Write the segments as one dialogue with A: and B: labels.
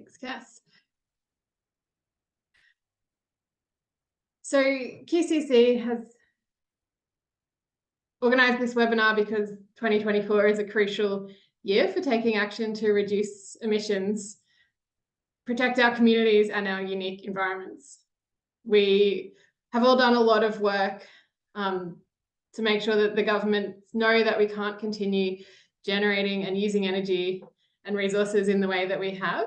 A: Thanks, Cass. So QCC has organised this webinar because 2024 is a crucial year for taking action to reduce emissions, protect our communities and our unique environments. We have all done a lot of work to make sure that the governments know that we can't continue generating and using energy and resources in the way that we have.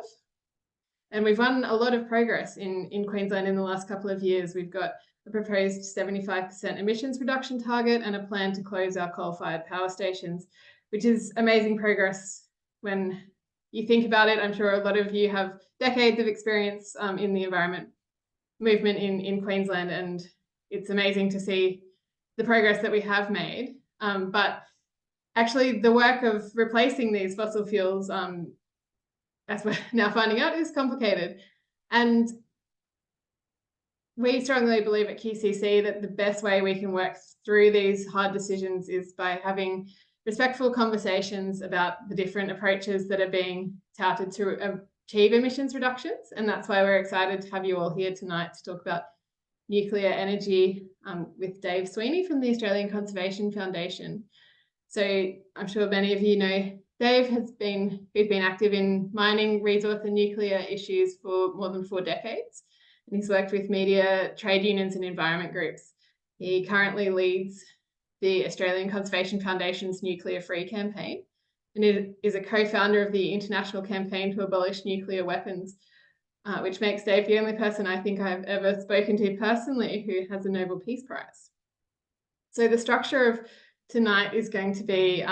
A: And we've won a lot of progress in Queensland in the last couple of years. We've got a proposed 75% emissions reduction target and a plan to close our coal-fired power stations, which is amazing progress when you think about it. I'm sure a lot of you have decades of experience in the environment movement in Queensland, and it's amazing to see the progress that we have made. But actually the work of replacing these fossil fuels, as we're now finding out, is complicated. And we strongly believe at QCC that the best way we can work through these hard decisions is by having respectful conversations about the different approaches that are being touted to achieve emissions reductions. And that's why we're excited to have you all here tonight to talk about nuclear energy with Dave Sweeney from the Australian Conservation Foundation. So I'm sure many of you know Dave has been active in mining, resource and nuclear issues for more than 4 decades. And he's worked with media, trade unions and environment groups. He currently leads the Australian Conservation Foundation's Nuclear Free campaign, and is a co-founder of the international campaign to abolish nuclear weapons, which makes Dave the only person I think I've ever spoken to personally who has a Nobel Peace Prize. So the structure of tonight is going to be,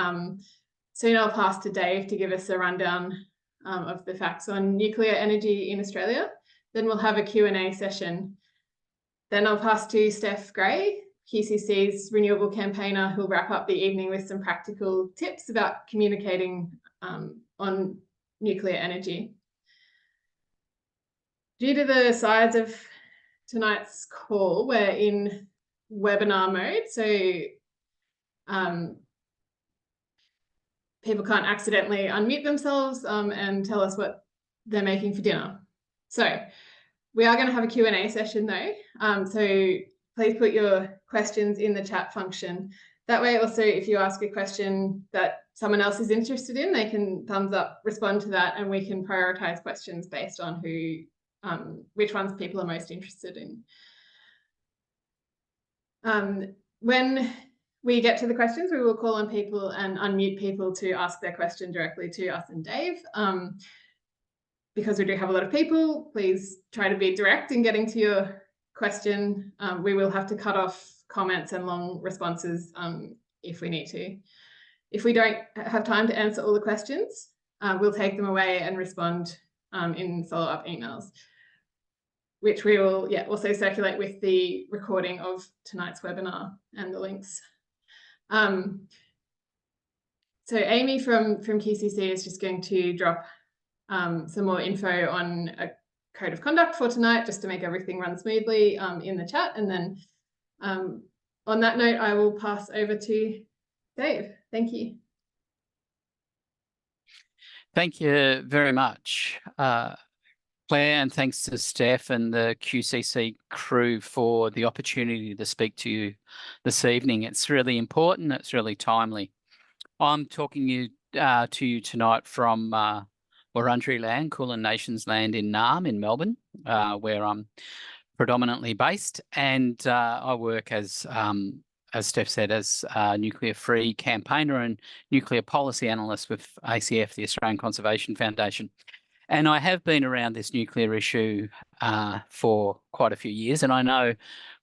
A: soon I'll pass to Dave to give us a rundown of the facts on nuclear energy in Australia. Then we'll have a Q&A session. Then I'll pass to Steph Gray, QCC's renewable campaigner, who'll wrap up the evening with some practical tips about communicating on nuclear energy. Due to the size of tonight's call, we're in webinar mode, so people can't accidentally unmute themselves and tell us what they're making for dinner. So we are going to have a Q&A session though, so please put your questions in the chat function. That way also, if you ask a question that someone else is interested in, they can thumbs up, respond to that, and we can prioritize questions based on which ones people are most interested in. When we get to the questions, we will call on people and unmute people to ask their question directly to us and Dave. Because we do have a lot of people, please try to be direct in getting to your question. We will have to cut off comments and long responses if we need to. If we don't have time to answer all the questions, we'll take them away and respond in follow-up emails, which we will also circulate with the recording of tonight's webinar and the links. So Amy from QCC is just going to drop some more info on a code of conduct for tonight, just to make everything run smoothly in the chat. And then on that note, I will pass over to Dave. Thank you.
B: Thank you very much, Claire, and thanks to Steph and the QCC crew for the opportunity to speak to you this evening. It's really important, it's really timely. I'm talking to you tonight from Wurundjeri land, Kulin Nations land in Naarm in Melbourne, where I'm predominantly based, and I work as Steph said, as a nuclear-free campaigner and nuclear policy analyst with ACF, the Australian Conservation Foundation. And I have been around this nuclear issue for quite a few years, and I know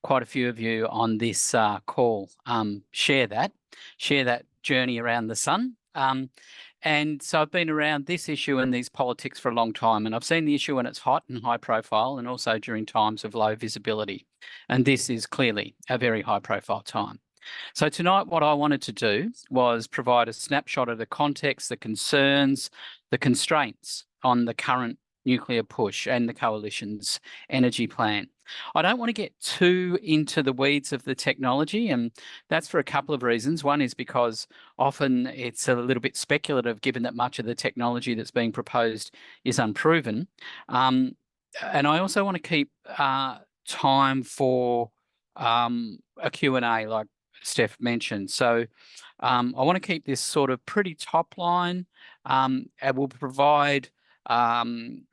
B: quite a few of you on this call share that journey around the sun. And so I've been around this issue and these politics for a long time, and I've seen the issue when it's hot and high profile, and also during times of low visibility. And this is clearly a very high profile time. So tonight, what I wanted to do was provide a snapshot of the context, the concerns, the constraints on the current nuclear push and the coalition's energy plan. I don't want to get too into the weeds of the technology, and that's for a couple of reasons. One is because often it's a little bit speculative, given that much of the technology that's being proposed is unproven. And I also want to keep time for a Q&A, like Steph mentioned. So I want to keep this sort of pretty top line. And we'll provide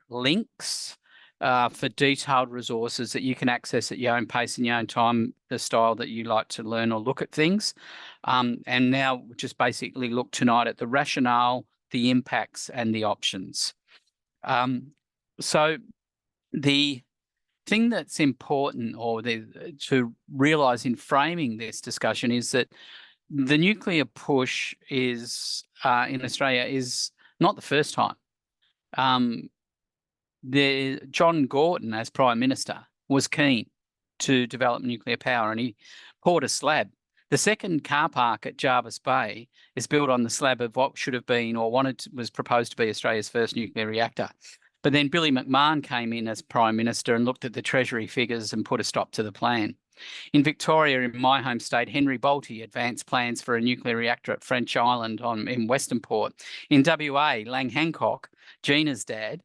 B: links for detailed resources that you can access at your own pace and your own time, the style that you like to learn or look at things. And now just basically look tonight at the rationale, the impacts, and the options. So the thing that's important to realise in framing this discussion is that the nuclear push is in Australia is not the first time. John Gorton, as Prime Minister, was keen to develop nuclear power, and he poured a slab. The second car park at Jervis Bay is built on the slab of what should have been or was proposed to be Australia's first nuclear reactor. But then Billy McMahon came in as Prime Minister and looked at the Treasury figures and put a stop to the plan. In Victoria, in my home state, Henry Bolte advanced plans for a nuclear reactor at French Island in Western Port. In WA, Lang Hancock, Gina's dad,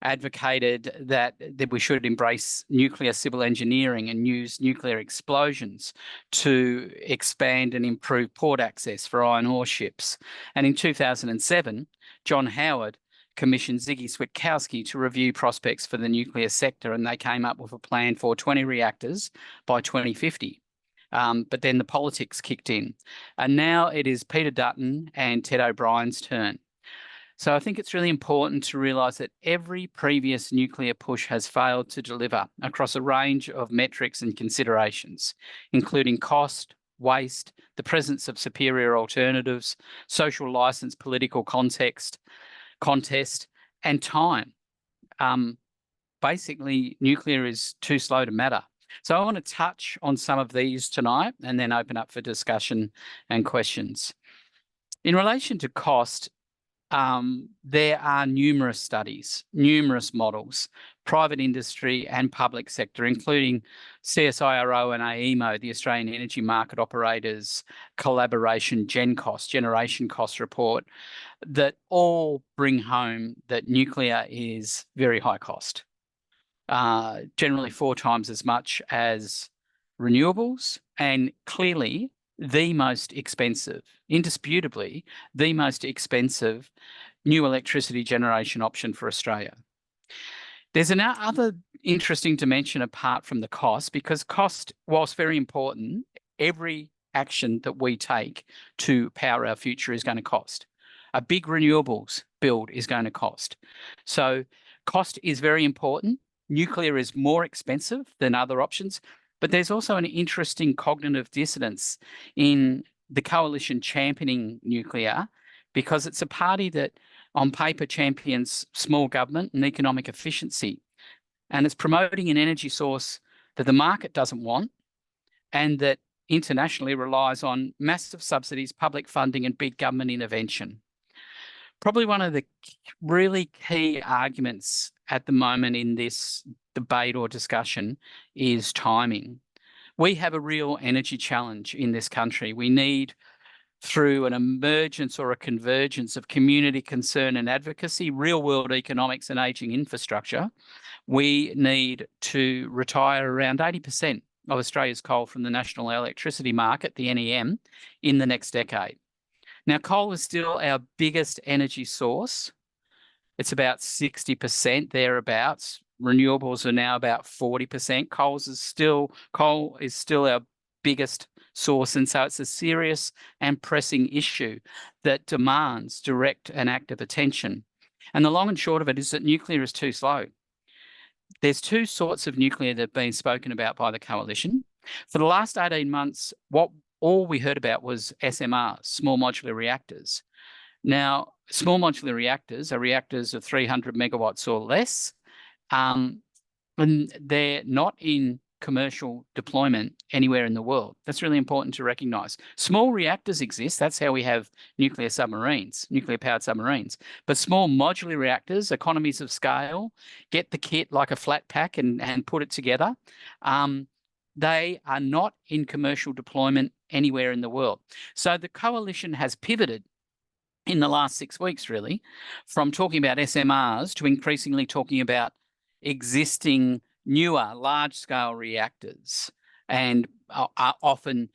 B: advocated that we should embrace nuclear civil engineering and use nuclear explosions to expand and improve port access for iron ore ships. And in 2007, John Howard commissioned Ziggy Switkowski to review prospects for the nuclear sector, and they came up with a plan for 20 reactors by 2050. But then the politics kicked in. And now it is Peter Dutton and Ted O'Brien's turn. So I think it's really important to realise that every previous nuclear push has failed to deliver across a range of metrics and considerations, including cost, waste, the presence of superior alternatives, social licence, political contest, and time. Basically, nuclear is too slow to matter. So I want to touch on some of these tonight and then open up for discussion and questions. In relation to cost, there are numerous studies, numerous models, private industry and public sector, including CSIRO and AEMO, the Australian Energy Market Operators Collaboration Generation Cost Report, that all bring home that nuclear is very high cost, generally 4 times as much as renewables, and clearly the most expensive, indisputably, the most expensive new electricity generation option for Australia. There's another interesting dimension apart from the cost, because cost, whilst very important, every action that we take to power our future is going to cost. A big renewables build is going to cost. So cost is very important. Nuclear is more expensive than other options. But there's also an interesting cognitive dissonance in the coalition championing nuclear, because it's a party that on paper champions small government and economic efficiency, and it's promoting an energy source that the market doesn't want and that internationally relies on massive subsidies, public funding, and big government intervention. Probably one of the really key arguments at the moment in this debate or discussion is timing. We have a real energy challenge in this country. We need, through an emergence or a convergence of community concern and advocacy, real-world economics and ageing infrastructure, we need to retire around 80% of Australia's coal from the National Electricity Market, the NEM, in the next decade. Now, coal is still our biggest energy source. It's about 60% thereabouts. Renewables are now about 40%. Coal is still our biggest source, and so it's a serious and pressing issue that demands direct and active attention. And the long and short of it is that nuclear is too slow. There's 2 sorts of nuclear that have been spoken about by the coalition. For the last 18 months, all we heard about was SMRs, small modular reactors. Now, small modular reactors are reactors of 300 megawatts or less, and they're not in commercial deployment anywhere in the world. That's really important to recognise. Small reactors exist. That's how we have nuclear submarines, nuclear-powered submarines. But small modular reactors, economies of scale, get the kit like a flat pack and put it together. They are not in commercial deployment anywhere in the world. So the coalition has pivoted in the last 6 weeks, really, from talking about SMRs to increasingly talking about existing newer large-scale reactors, and are often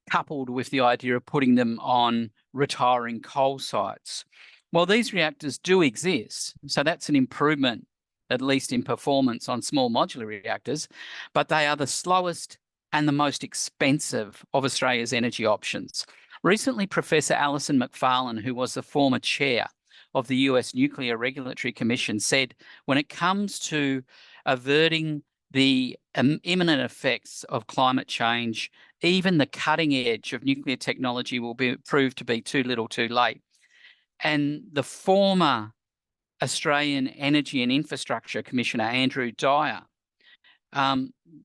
B: coupled with the idea of putting them on retiring coal sites. Well, these reactors do exist, so that's an improvement, at least in performance on small modular reactors, but they are the slowest and the most expensive of Australia's energy options. Recently, Professor Alison McFarlane, who was the former chair of the US Nuclear Regulatory Commission, said when it comes to averting the imminent effects of climate change, even the cutting edge of nuclear technology will prove to be too little too late. And the former Australian Energy and Infrastructure Commissioner, Andrew Dyer,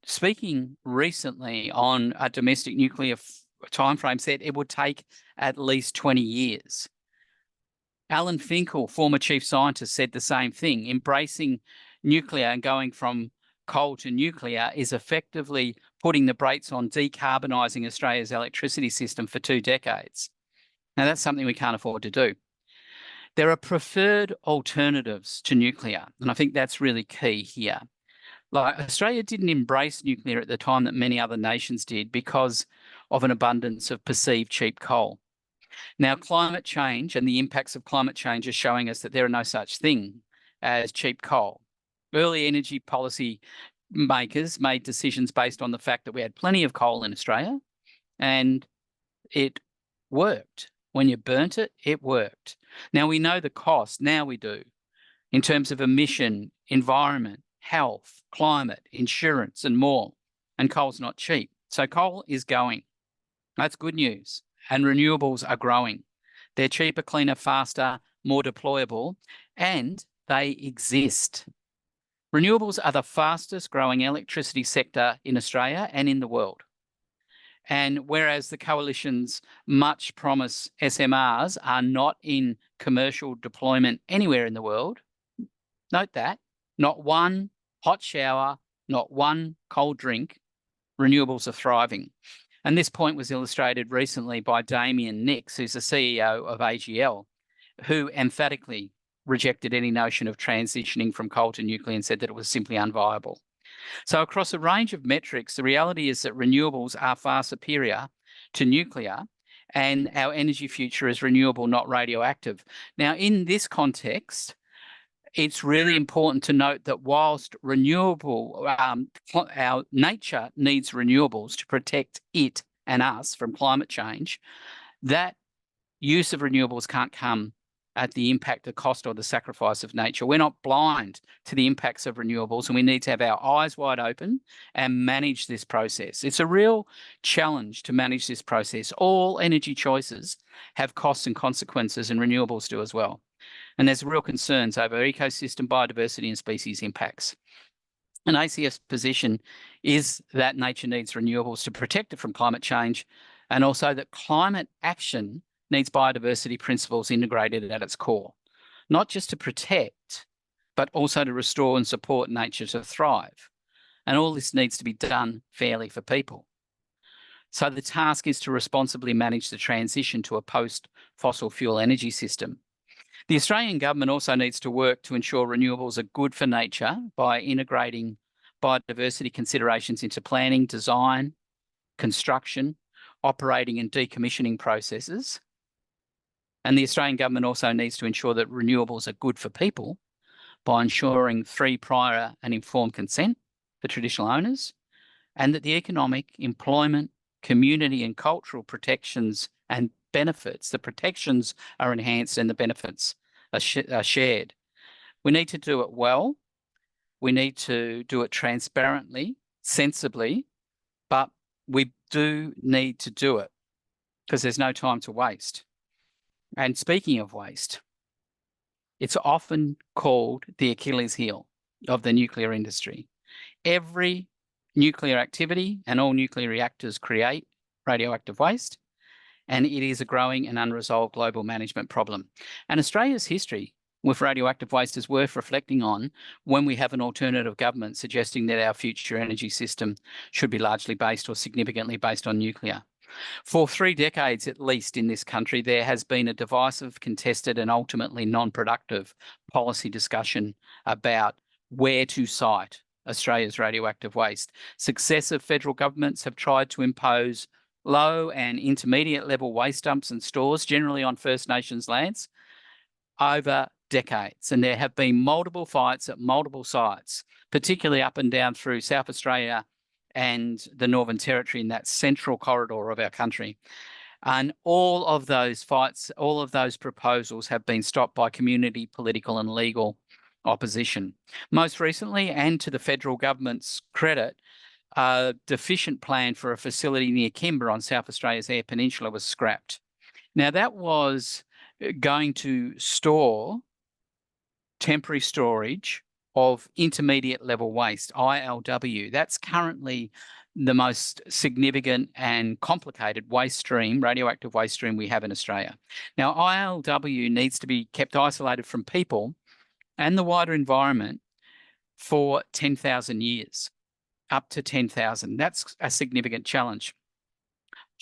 B: speaking recently on a domestic nuclear timeframe, said it would take at least 20 years. Alan Finkel, former chief scientist, said the same thing. Embracing nuclear and going from coal to nuclear is effectively putting the brakes on decarbonising Australia's electricity system for 2 decades. Now, that's something we can't afford to do. There are preferred alternatives to nuclear, and I think that's really key here. Like, Australia didn't embrace nuclear at the time that many other nations did because of an abundance of perceived cheap coal. Now, climate change and the impacts of climate change are showing us that there are no such thing as cheap coal. Early energy policy makers made decisions based on the fact that we had plenty of coal in Australia, and it worked. When you burnt it, it worked. Now we know the cost, now we do, in terms of emission, environment, health, climate, insurance, and more. And coal's not cheap. So coal is going. That's good news. And renewables are growing. They're cheaper, cleaner, faster, more deployable, and they exist. Renewables are the fastest growing electricity sector in Australia and in the world. And whereas the coalition's much promised SMRs are not in commercial deployment anywhere in the world, note that, not one hot shower, not one cold drink, renewables are thriving. And this point was illustrated recently by Damien Nix, who's the CEO of AGL, who emphatically rejected any notion of transitioning from coal to nuclear and said that it was simply unviable. So across a range of metrics, the reality is that renewables are far superior to nuclear, and our energy future is renewable, not radioactive. Now, in this context, it's really important to note that whilst renewable, our nature needs renewables to protect it and us from climate change, that use of renewables can't come at the impact, the cost, or the sacrifice of nature. We're not blind to the impacts of renewables, and we need to have our eyes wide open and manage this process. It's a real challenge to manage this process. All energy choices have costs and consequences, and renewables do as well. And there's real concerns over ecosystem, biodiversity, and species impacts. And ACF's position is that nature needs renewables to protect it from climate change, and also that climate action needs biodiversity principles integrated at its core, not just to protect, but also to restore and support nature to thrive. And all this needs to be done fairly for people. So the task is to responsibly manage the transition to a post-fossil fuel energy system. The Australian government also needs to work to ensure renewables are good for nature by integrating biodiversity considerations into planning, design, construction, operating and decommissioning processes. And the Australian government also needs to ensure that renewables are good for people by ensuring free, prior and informed consent for traditional owners, and that the economic, employment, community and cultural protections and benefits, the protections are enhanced and the benefits are shared. We need to do it well. We need to do it transparently, sensibly, but we do need to do it because there's no time to waste. And speaking of waste, it's often called the Achilles heel of the nuclear industry. Every nuclear activity and all nuclear reactors create radioactive waste, and it is a growing and unresolved global management problem. And Australia's history with radioactive waste is worth reflecting on when we have an alternative government suggesting that our future energy system should be largely based or significantly based on nuclear. For 3 decades, at least in this country, there has been a divisive, contested, and ultimately non-productive policy discussion about where to site Australia's radioactive waste. Successive federal governments have tried to impose low and intermediate level waste dumps and stores, generally on First Nations lands, over decades. And there have been multiple fights at multiple sites, particularly up and down through South Australia and the Northern Territory in that central corridor of our country. And all of those fights, all of those proposals have been stopped by community, political and legal opposition. Most recently, and to the federal government's credit, a deficient plan for a facility near Kimber on South Australia's Eyre Peninsula was scrapped. Now, that was going to store temporary storage of intermediate level waste, ILW. That's currently the most significant and complicated waste stream, radioactive waste stream we have in Australia. Now, ILW needs to be kept isolated from people and the wider environment for 10,000 years, up to 10,000. That's a significant challenge.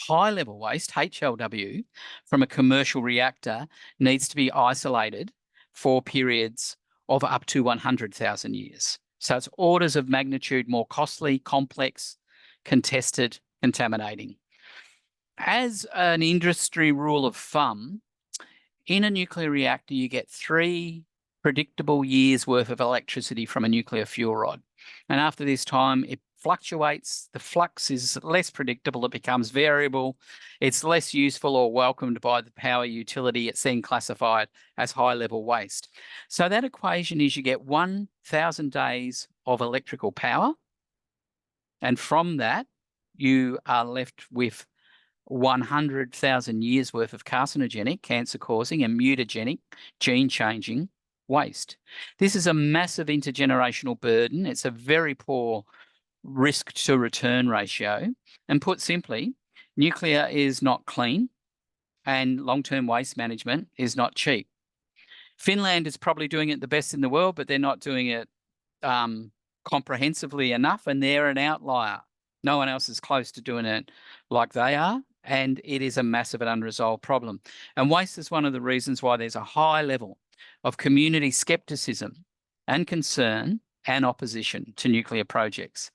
B: High-level waste, HLW, from a commercial reactor needs to be isolated for periods of up to 100,000 years. So it's orders of magnitude more costly, complex, contested, contaminating. As an industry rule of thumb, in a nuclear reactor, you get 3 predictable years worth of electricity from a nuclear fuel rod. And after this time, it fluctuates. The flux is less predictable. It becomes variable. It's less useful or welcomed by the power utility. It's then classified as high-level waste. So that equation is you get 1,000 days of electrical power. And from that, you are left with 100,000 years worth of carcinogenic, cancer-causing and mutagenic, gene-changing waste. This is a massive intergenerational burden. It's a very poor risk to return ratio. And put simply, nuclear is not clean and long-term waste management is not cheap. Finland is probably doing it the best in the world, but they're not doing it comprehensively enough, and they're an outlier. No one else is close to doing it like they are, and it is a massive and unresolved problem. And waste is one of the reasons why there's a high level of community skepticism and concern and opposition to nuclear projects.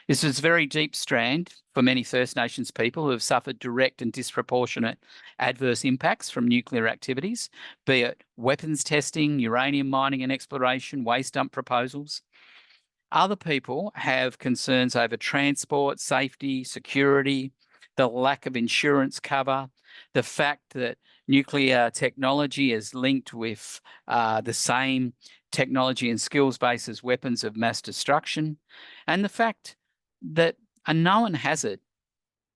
B: This is a very deep strand for many First Nations people who have suffered direct and disproportionate adverse impacts from nuclear activities, be it weapons testing, uranium mining and exploration, waste dump proposals. Other people have concerns over transport, safety, security, the lack of insurance cover, the fact that nuclear technology is linked with the same technology and skills base as weapons of mass destruction, and the fact that a known hazard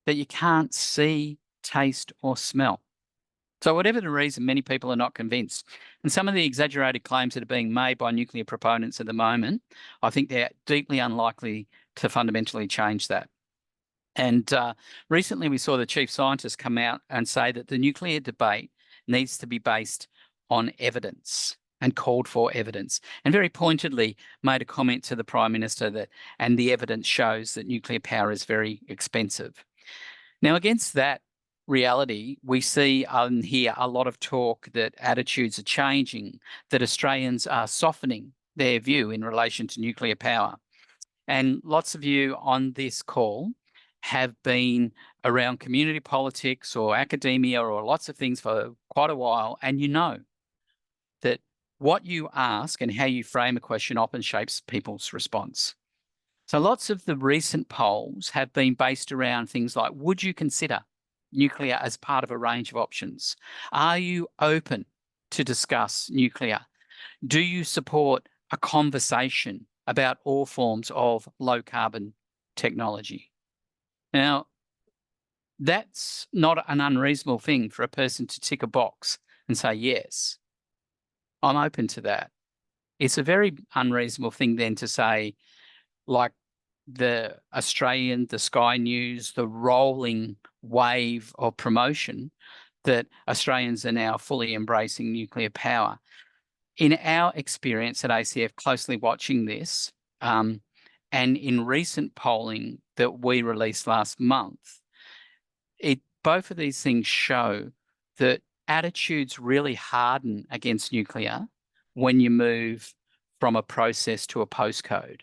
B: that you can't see, taste or smell. So whatever the reason, many people are not convinced. And some of the exaggerated claims that are being made by nuclear proponents at the moment, I think they're deeply unlikely to fundamentally change that. And recently we saw the chief scientist come out and say that the nuclear debate needs to be based on evidence and called for evidence, and very pointedly made a comment to the Prime Minister that, and the evidence shows that nuclear power is very expensive. Now, against that reality, we see and hear a lot of talk that attitudes are changing, that Australians are softening their view in relation to nuclear power. And lots of you on this call have been around community politics or academia or lots of things for quite a while, and you know that what you ask and how you frame a question often shapes people's response. So lots of the recent polls have been based around things like, would you consider nuclear as part of a range of options? Are you open to discuss nuclear? Do you support a conversation about all forms of low carbon technology? Now, that's not an unreasonable thing for a person to tick a box and say, yes, I'm open to that. It's a very unreasonable thing then to say, like the Australian, the Sky News, the rolling wave of promotion that Australians are now fully embracing nuclear power. In our experience at ACF, closely watching this, and in recent polling that we released last month, both of these things show that attitudes really harden against nuclear when you move from a process to a postcode.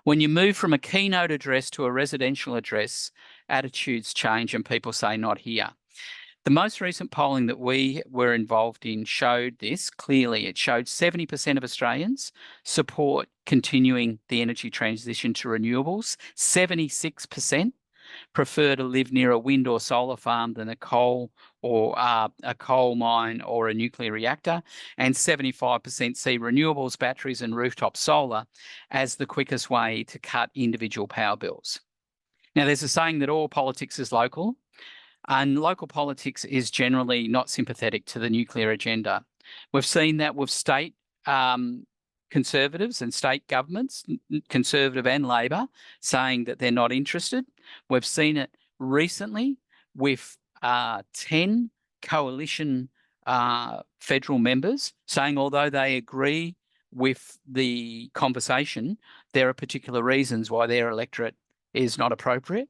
B: When you move from a keynote address to a residential address, attitudes change and people say, not here. The most recent polling that we were involved in showed this clearly. It showed 70% of Australians support continuing the energy transition to renewables. 76% prefer to live near a wind or solar farm than a coal or a coal mine or a nuclear reactor. And 75% see renewables, batteries and rooftop solar as the quickest way to cut individual power bills. Now, there's a saying that all politics is local. And local politics is generally not sympathetic to the nuclear agenda. We've seen that with state Conservatives and state governments, Conservative and Labor, saying that they're not interested. We've seen it recently with 10 coalition federal members saying, although they agree with the conversation, there are particular reasons why their electorate is not appropriate.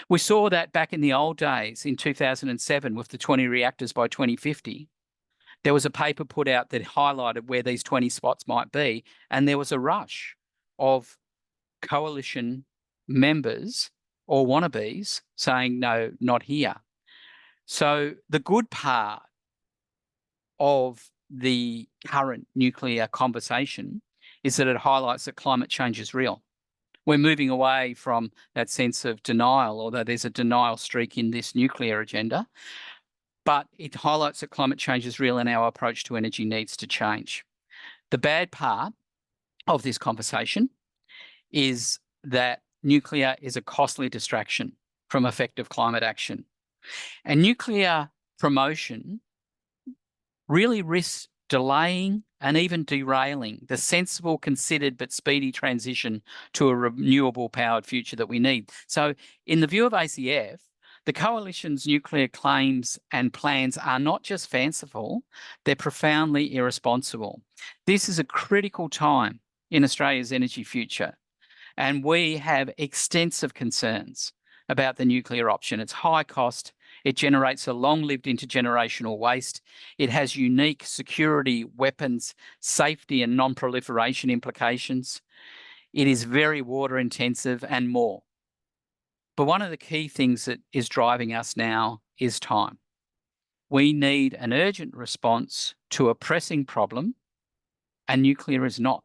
B: We saw that back in the old days in 2007 with the 20 reactors by 2050. There was a paper put out that highlighted where these 20 spots might be, and there was a rush of coalition members or wannabes saying, no, not here. So the good part of the current nuclear conversation is that it highlights that climate change is real. We're moving away from that sense of denial, although there's a denial streak in this nuclear agenda, but it highlights that climate change is real and our approach to energy needs to change. The bad part of this conversation is that nuclear is a costly distraction from effective climate action. And nuclear promotion really risks delaying and even derailing the sensible, considered but speedy transition to a renewable powered future that we need. So in the view of ACF, the coalition's nuclear claims and plans are not just fanciful, they're profoundly irresponsible. This is a critical time in Australia's energy future, and we have extensive concerns about the nuclear option. It's high cost, it generates a long-lived intergenerational waste, it has unique security, weapons, safety and non-proliferation implications, it is very water intensive and more. But one of the key things that is driving us now is time. We need an urgent response to a pressing problem, and nuclear is not.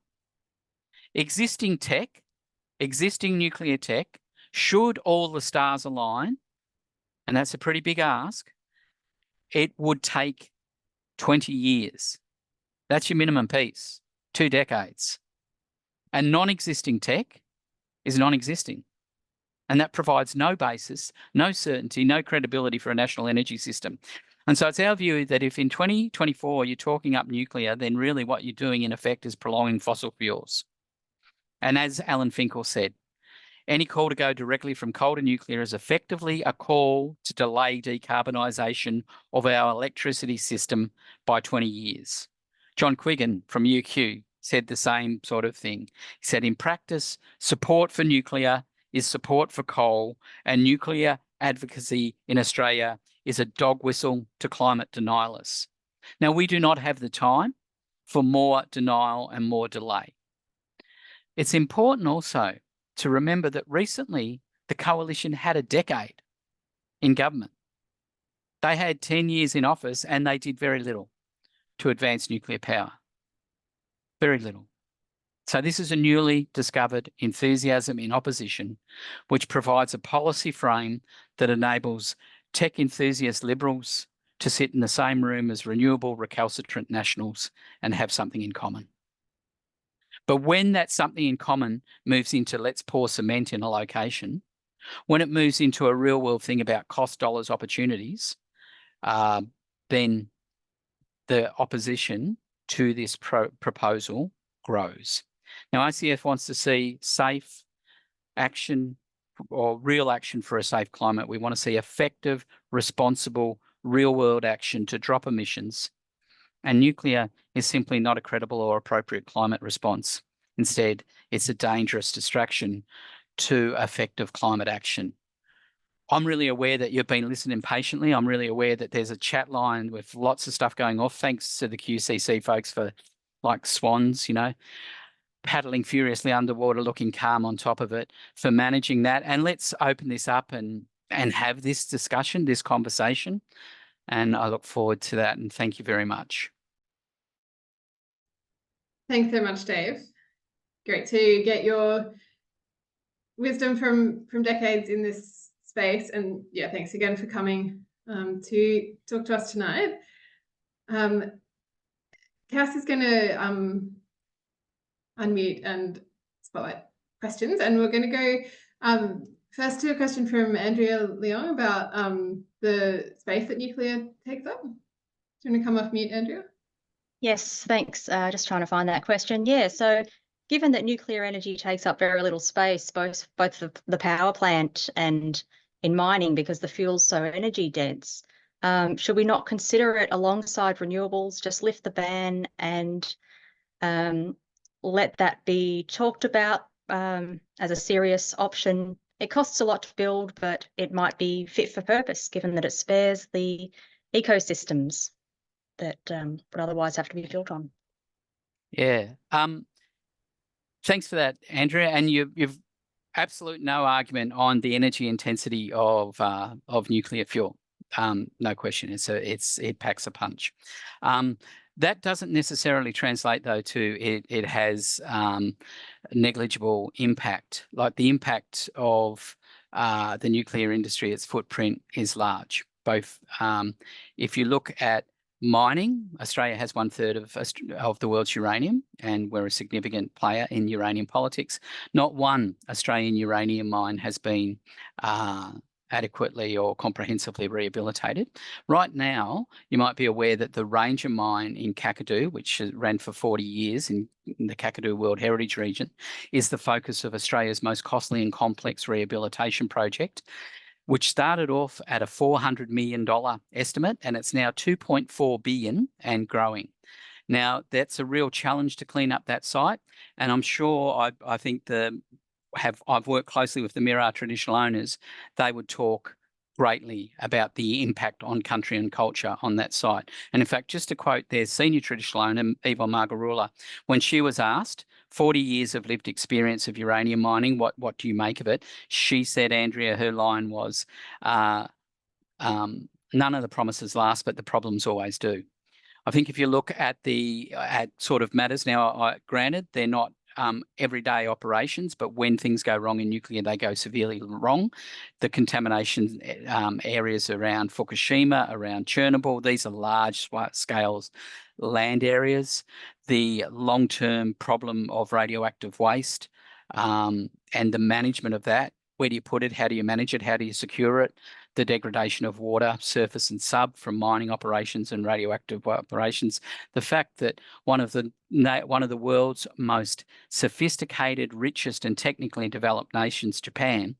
B: Existing nuclear tech, should all the stars align, and that's a pretty big ask, it would take 20 years. That's your minimum piece, 2 decades. And non-existing tech is non-existing. And that provides no basis, no certainty, no credibility for a national energy system. And so it's our view that if in 2024 you're talking up nuclear, then really what you're doing in effect is prolonging fossil fuels. And as Alan Finkel said, any call to go directly from coal to nuclear is effectively a call to delay decarbonisation of our electricity system by 20 years. John Quiggin from UQ said the same sort of thing. He said, in practice, support for nuclear is support for coal, and nuclear advocacy in Australia is a dog whistle to climate denialists. Now, we do not have the time for more denial and more delay. It's important also to remember that recently the coalition had a decade in government. They had 10 years in office and they did very little to advance nuclear power. Very little. So this is a newly discovered enthusiasm in opposition, which provides a policy frame that enables tech enthusiast Liberals to sit in the same room as renewable recalcitrant Nationals and have something in common. But when that something in common moves into let's pour cement in a location, when it moves into a real world thing about cost, dollars, opportunities, then the opposition to this proposal grows. Now, ICF wants to see safe, action or real action for a safe climate. We want to see effective, responsible, real-world action to drop emissions. And nuclear is simply not a credible or appropriate climate response. Instead, it's a dangerous distraction to effective climate action. I'm really aware that you've been listening patiently. I'm really aware that there's a chat line with lots of stuff going off. Thanks to the QCC folks for, like swans, paddling furiously underwater, looking calm on top of it, for managing that. And let's open this up and have this discussion, this conversation. And I look forward to that. And thank you very much.
A: Thanks so much, Dave. Great to get your wisdom from decades in this space. And yeah, thanks again for coming to talk to us tonight. Cass is going to unmute and spotlight questions, and we're going to go first to a question from Andrea Leong about the space that nuclear takes up. Do you want to come off mute, Andrea?
C: Yes, thanks. Just trying to find that question. Yeah, so given that nuclear energy takes up very little space, both the power plant and in mining, because the fuel's so energy dense, should we not consider it alongside renewables, just lift the ban and let that be talked about as a serious option? It costs a lot to build, but it might be fit for purpose, given that it spares the ecosystems that would otherwise have to be built on.
B: Yeah. Thanks for that, Andrea. And you've absolute no argument on the energy intensity of nuclear fuel. No question. It packs a punch. That doesn't necessarily translate, though, to it has negligible impact. Like the impact of the nuclear industry, its footprint is large. Both if you look at mining, Australia has 1/3 of the world's uranium, and we're a significant player in uranium politics. Not one Australian uranium mine has been adequately or comprehensively rehabilitated. Right now, you might be aware that the Ranger mine in Kakadu, which ran for 40 years in the Kakadu World Heritage Region, is the focus of Australia's most costly and complex rehabilitation project, which started off at a $400 million estimate, and it's now $2.4 billion and growing. Now, that's a real challenge to clean up that site, and I'm sure I think I've worked closely with the Mirarr traditional owners. They would talk greatly about the impact on country and culture on that site. And in fact, just to quote their senior traditional owner, Eva Margarula, when she was asked, 40 years of lived experience of uranium mining, what do you make of it? She said, Andrea, her line was, none of the promises last, but the problems always do. I think if you look at at sort of matters now, granted, they're not everyday operations, but when things go wrong in nuclear, they go severely wrong. The contamination areas around Fukushima, around Chernobyl, these are large scales land areas. The long-term problem of radioactive waste and the management of that. Where do you put it? How do you manage it? How do you secure it? The degradation of water, surface and sub from mining operations and radioactive operations. The fact that one of the world's most sophisticated, richest and technically developed nations, Japan,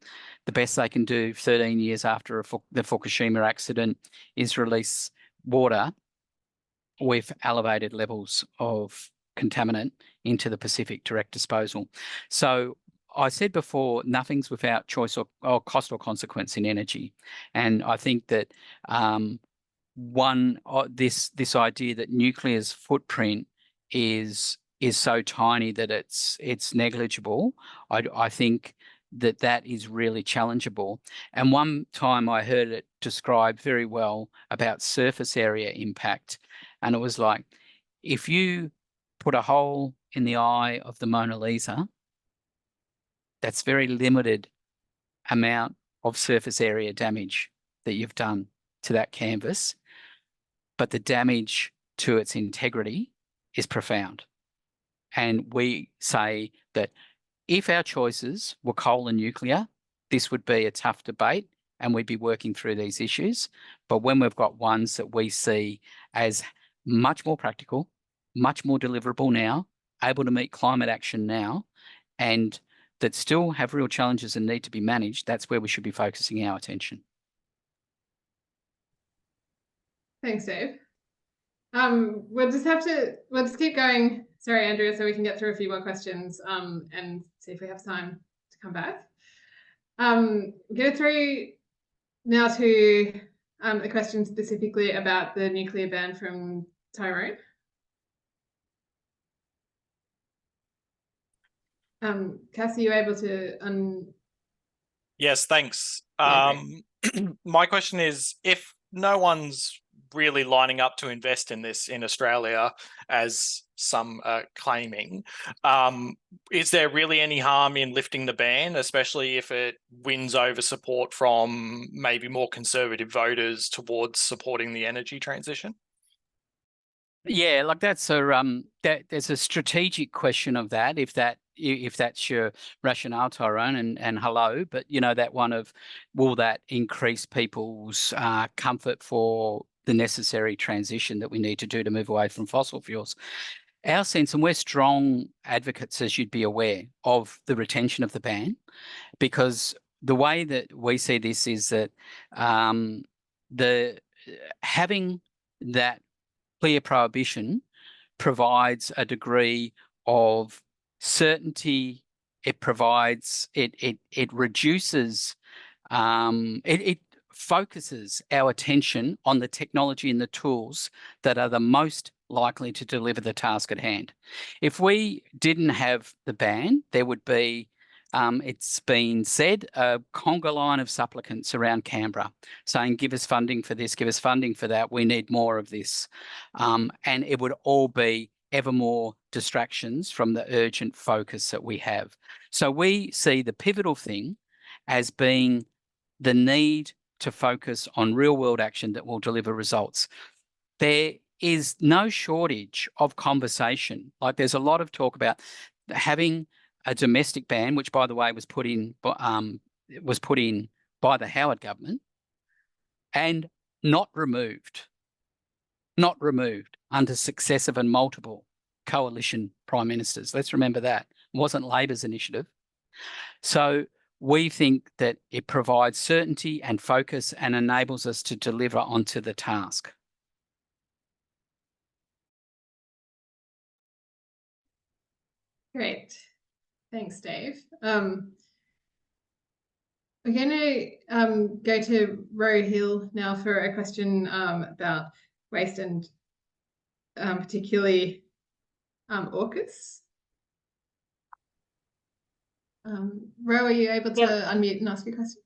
B: the best they can do 13 years after the Fukushima accident is release water with elevated levels of contaminant into the Pacific direct disposal. So I said before, nothing's without choice or cost or consequence in energy. And I think that this idea that nuclear's footprint is so tiny that it's negligible, I think that is really challengeable. And one time I heard it described very well about surface area impact. And it was like, if you put a hole in the eye of the Mona Lisa, that's very limited amount of surface area damage that you've done to that canvas, but the damage to its integrity is profound. And we say that if our choices were coal and nuclear, this would be a tough debate and we'd be working through these issues. But when we've got ones that we see as much more practical, much more deliverable now, able to meet climate action now, and that still have real challenges and need to be managed, that's where we should be focusing our attention.
A: Thanks, Dave. We'll just keep going. Sorry, Andrea, so we can get through a few more questions and see if we have time to come back. Go through now to a question specifically about the nuclear ban from Tyrone. Cass, are you able to
D: Yes, thanks.
A: Yeah,
D: My question is, if no one's really lining up to invest in this in Australia, as some are claiming, is there really any harm in lifting the ban, especially if it wins over support from maybe more conservative voters towards supporting the energy transition?
B: Yeah, like that's a there's a strategic question of that, if that's your rationale, Tyrone, and hello, but you know, that one of, will that increase people's comfort for the necessary transition that we need to do to move away from fossil fuels? Our sense, and we're strong advocates, as you'd be aware, of the retention of the ban, because the way that we see this is that having that clear prohibition provides a degree of certainty. It provides, it reduces, it focuses our attention on the technology and the tools that are the most likely to deliver the task at hand. If we didn't have the ban, there would be, it's been said, a conga line of supplicants around Canberra saying, give us funding for this, give us funding for that, we need more of this. And it would all be ever more distractions from the urgent focus that we have. So we see the pivotal thing as being the need to focus on real world action that will deliver results. There is no shortage of conversation. Like, there's a lot of talk about having a domestic ban, which, by the way, was put in by the Howard government and not removed under successive and multiple coalition prime ministers. Let's remember that. It wasn't Labor's initiative. So we think that it provides certainty and focus and enables us to deliver onto the task.
A: Great. Thanks, Dave. We're going to go to Ro Hill now for a question about waste and particularly AUKUS. Ro, are you able to unmute and ask your question?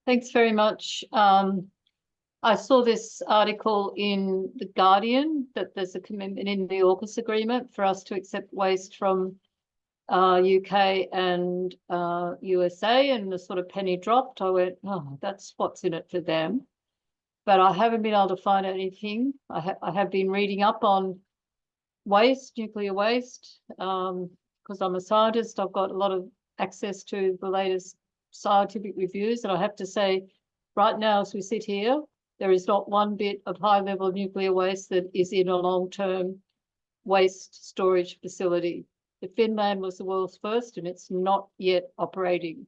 E: Thanks very much. I saw this article in The Guardian that there's a commitment in the AUKUS agreement for us to accept waste from UK and USA, and the sort of penny dropped. I went, oh, that's what's in it for them. But I haven't been able to find anything. I have been reading up on waste, nuclear waste, because I'm a scientist. I've got a lot of access to the latest scientific reviews, and I have to say, right now, as we sit here, there is not one bit of high-level nuclear waste that is in a long-term waste storage facility. Finland was the world's first, and it's not yet operating.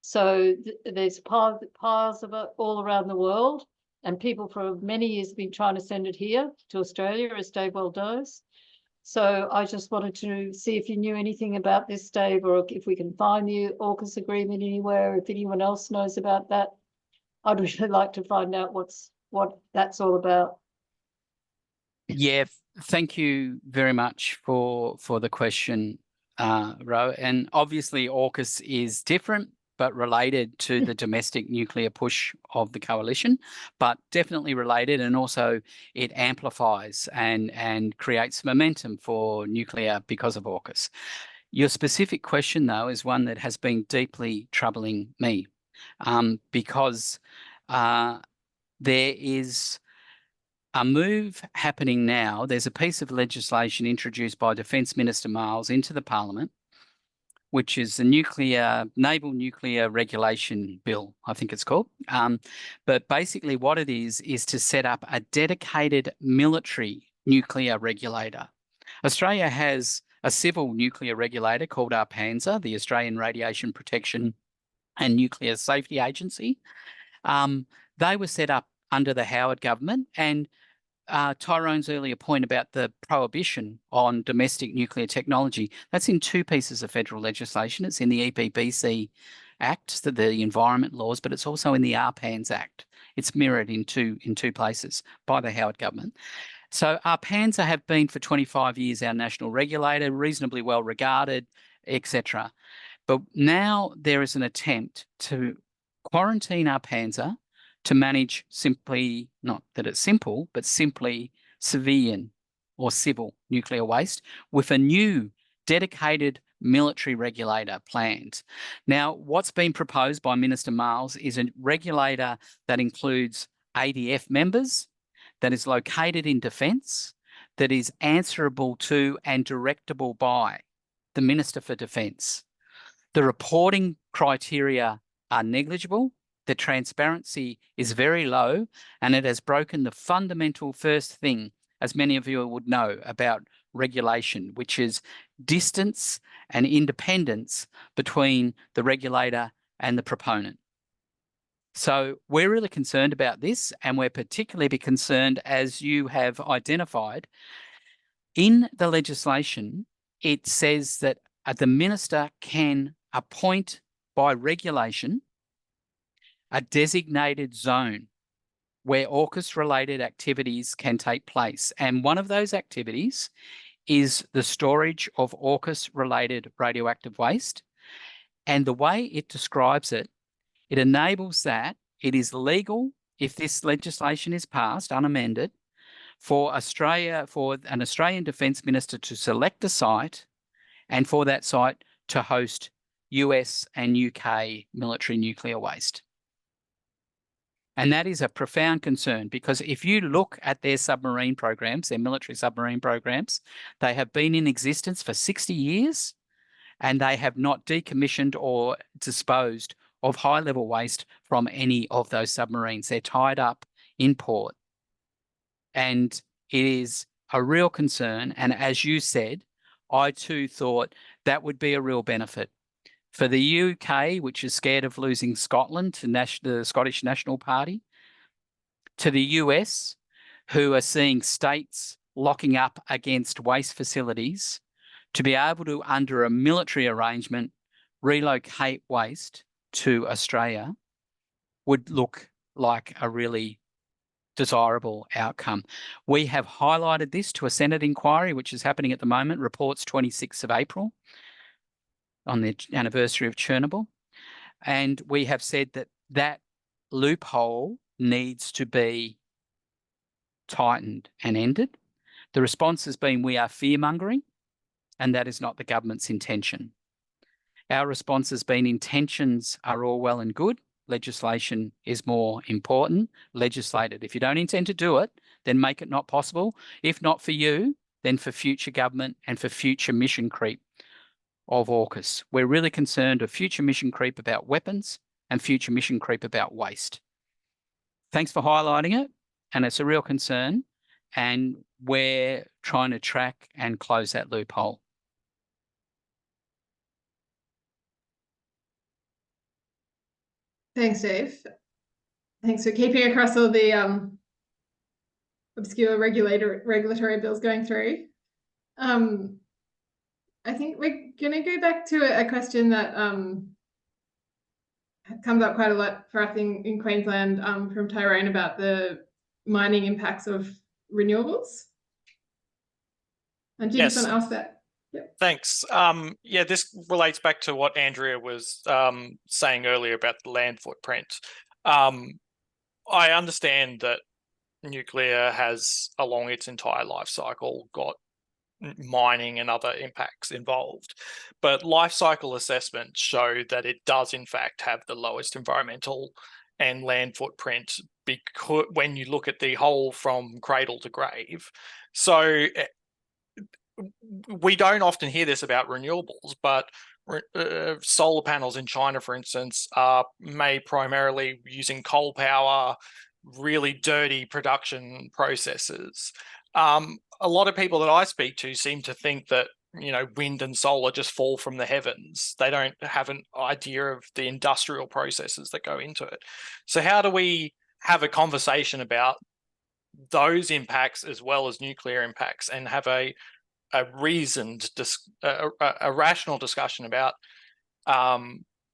E: So there's piles of it all around the world, and people for many years have been trying to send it here to Australia, as Dave well knows. So I just wanted to see if you knew anything about this, Dave, or if we can find the AUKUS agreement anywhere, if anyone else knows about that. I'd really like to find out what that's all about.
B: Yeah, thank you very much for the question, Ro. And obviously AUKUS is different, but related to the domestic nuclear push of the coalition, but definitely related, and also it amplifies and creates momentum for nuclear because of AUKUS. Your specific question, though, is one that has been deeply troubling me, because there is a move happening now. There's a piece of legislation introduced by Defence Minister Miles into the Parliament, which is the Naval Nuclear Regulation Bill, I think it's called. But basically what it is to set up a dedicated military nuclear regulator. Australia has a civil nuclear regulator called ARPANSA, the Australian Radiation Protection and Nuclear Safety Agency. They were set up under the Howard government, and Tyrone's earlier point about the prohibition on domestic nuclear technology, that's in two pieces of federal legislation. It's in the EPBC Act, the environment laws, but it's also in the ARPANS Act. It's mirrored in two places by the Howard government. So ARPANSA have been for 25 years our national regulator, reasonably well regarded, etc. But now there is an attempt to quarantine ARPANSA to manage simply, not that it's simple, but simply civilian or civil nuclear waste with a new dedicated military regulator planned. Now, what's been proposed by Minister Miles is a regulator that includes ADF members, that is located in defence, that is answerable to and directable by the Minister for Defence. The reporting criteria are negligible, the transparency is very low, and it has broken the fundamental first thing, as many of you would know, about regulation, which is distance and independence between the regulator and the proponent. So we're really concerned about this, and we're particularly concerned, as you have identified, in the legislation, it says that the minister can appoint by regulation a designated zone where AUKUS-related activities can take place. And one of those activities is the storage of AUKUS-related radioactive waste. And the way it describes it, it enables that it is legal, if this legislation is passed unamended, for an Australian Defence Minister to select a site and for that site to host US and UK military nuclear waste. And that is a profound concern, because if you look at their submarine programs, their military submarine programs, they have been in existence for 60 years and they have not decommissioned or disposed of high-level waste from any of those submarines. They're tied up in port. And it is a real concern. And as you said, I too thought that would be a real benefit. For the UK, which is scared of losing Scotland to the Scottish National Party, to the US, who are seeing states locking up against waste facilities, to be able to, under a military arrangement, relocate waste to Australia would look like a really desirable outcome. We have highlighted this to a Senate inquiry, which is happening at the moment, reports 26th of April, on the anniversary of Chernobyl. And we have said that that loophole needs to be tightened and ended. The response has been, we are fear-mongering, and that is not the government's intention. Our response has been, intentions are all well and good. Legislation is more important. Legislate it. If you don't intend to do it, then make it not possible. If not for you, then for future government and for future mission creep of AUKUS. We're really concerned of future mission creep about weapons and future mission creep about waste. Thanks for highlighting it, and it's a real concern, and we're trying to track and close that loophole.
A: Thanks, Dave. Thanks for keeping across all the obscure regulatory bills going through. I think we're going to go back to a question that comes up quite a lot for us in Queensland from Tyrone about the mining impacts of renewables. And do you just want to ask that? Yep.
D: Thanks. Yeah, this relates back to what Andrea was saying earlier about the land footprint. I understand that nuclear has, along its entire life cycle, got mining and other impacts involved, but life cycle assessments show that it does in fact have the lowest environmental and land footprint, because when you look at the whole from cradle to grave. So we don't often hear this about renewables, but solar panels in China, for instance, are made primarily using coal power, really dirty production processes. A lot of people that I speak to seem to think that wind and solar just fall from the heavens. They don't have an idea of the industrial processes that go into it. So how do we have a conversation about those impacts as well as nuclear impacts, and have a reasoned, a rational discussion about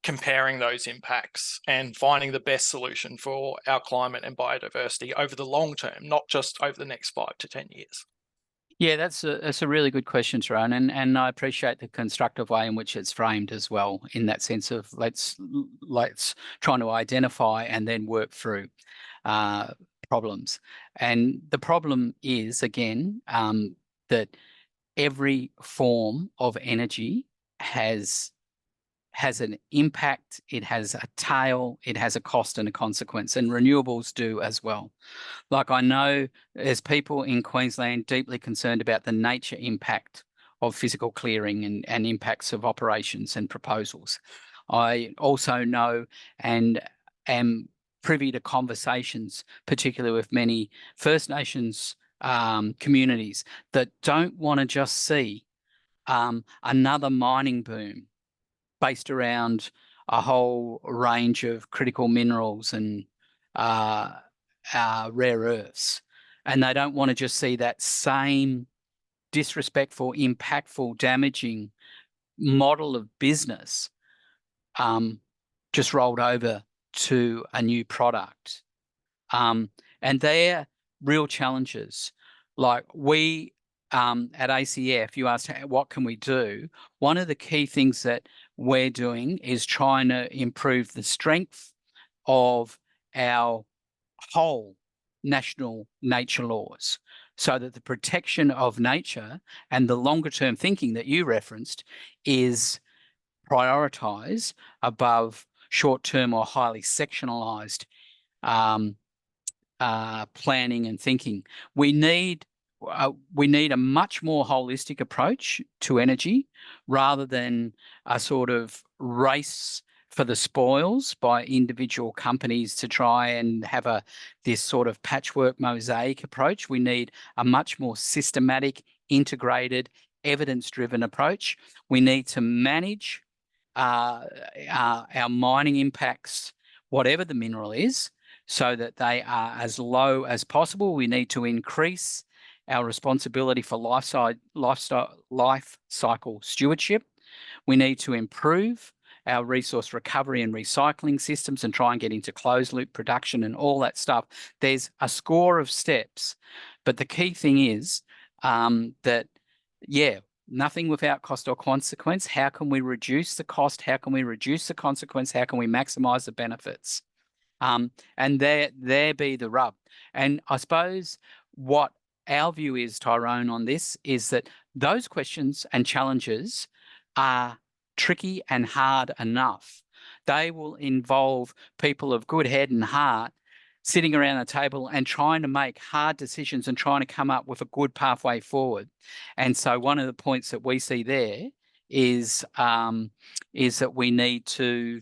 D: comparing those impacts and finding the best solution for our climate and biodiversity over the long term, not just over the next 5 to 10 years?
B: Yeah, that's a really good question, Tyrone, and I appreciate the constructive way in which it's framed as well, in that sense of let's trying to identify and then work through problems. And the problem is, again, that every form of energy has an impact, it has a tail, it has a cost and a consequence, and renewables do as well. Like, I know there's people in Queensland deeply concerned about the nature impact of physical clearing and impacts of operations and proposals. I also know and am privy to conversations, particularly with many First Nations communities, that don't want to just see another mining boom based around a whole range of critical minerals and rare earths. And they don't want to just see that same disrespectful, impactful, damaging model of business just rolled over to a new product. And they're real challenges. Like, we at ACF, you asked what can we do? One of the key things that we're doing is trying to improve the strength of our whole national nature laws, so that the protection of nature and the longer term thinking that you referenced is prioritised above short-term or highly sectionalised planning and thinking. We need a much more holistic approach to energy, rather than a sort of race for the spoils by individual companies to try and have this sort of patchwork mosaic approach. We need a much more systematic, integrated, evidence-driven approach. We need to manage our mining impacts, whatever the mineral is, so that they are as low as possible. We need to increase our responsibility for life cycle stewardship. We need to improve our resource recovery and recycling systems and try and get into closed loop production and all that stuff. There's a score of steps, but the key thing is that, nothing without cost or consequence. How can we reduce the cost? How can we reduce the consequence? How can we maximize the benefits? And there be the rub. And I suppose what our view is, Tyrone, on this is that those questions and challenges are tricky and hard enough. They will involve people of good head and heart sitting around a table and trying to make hard decisions and trying to come up with a good pathway forward. And so one of the points that we see there is that we need to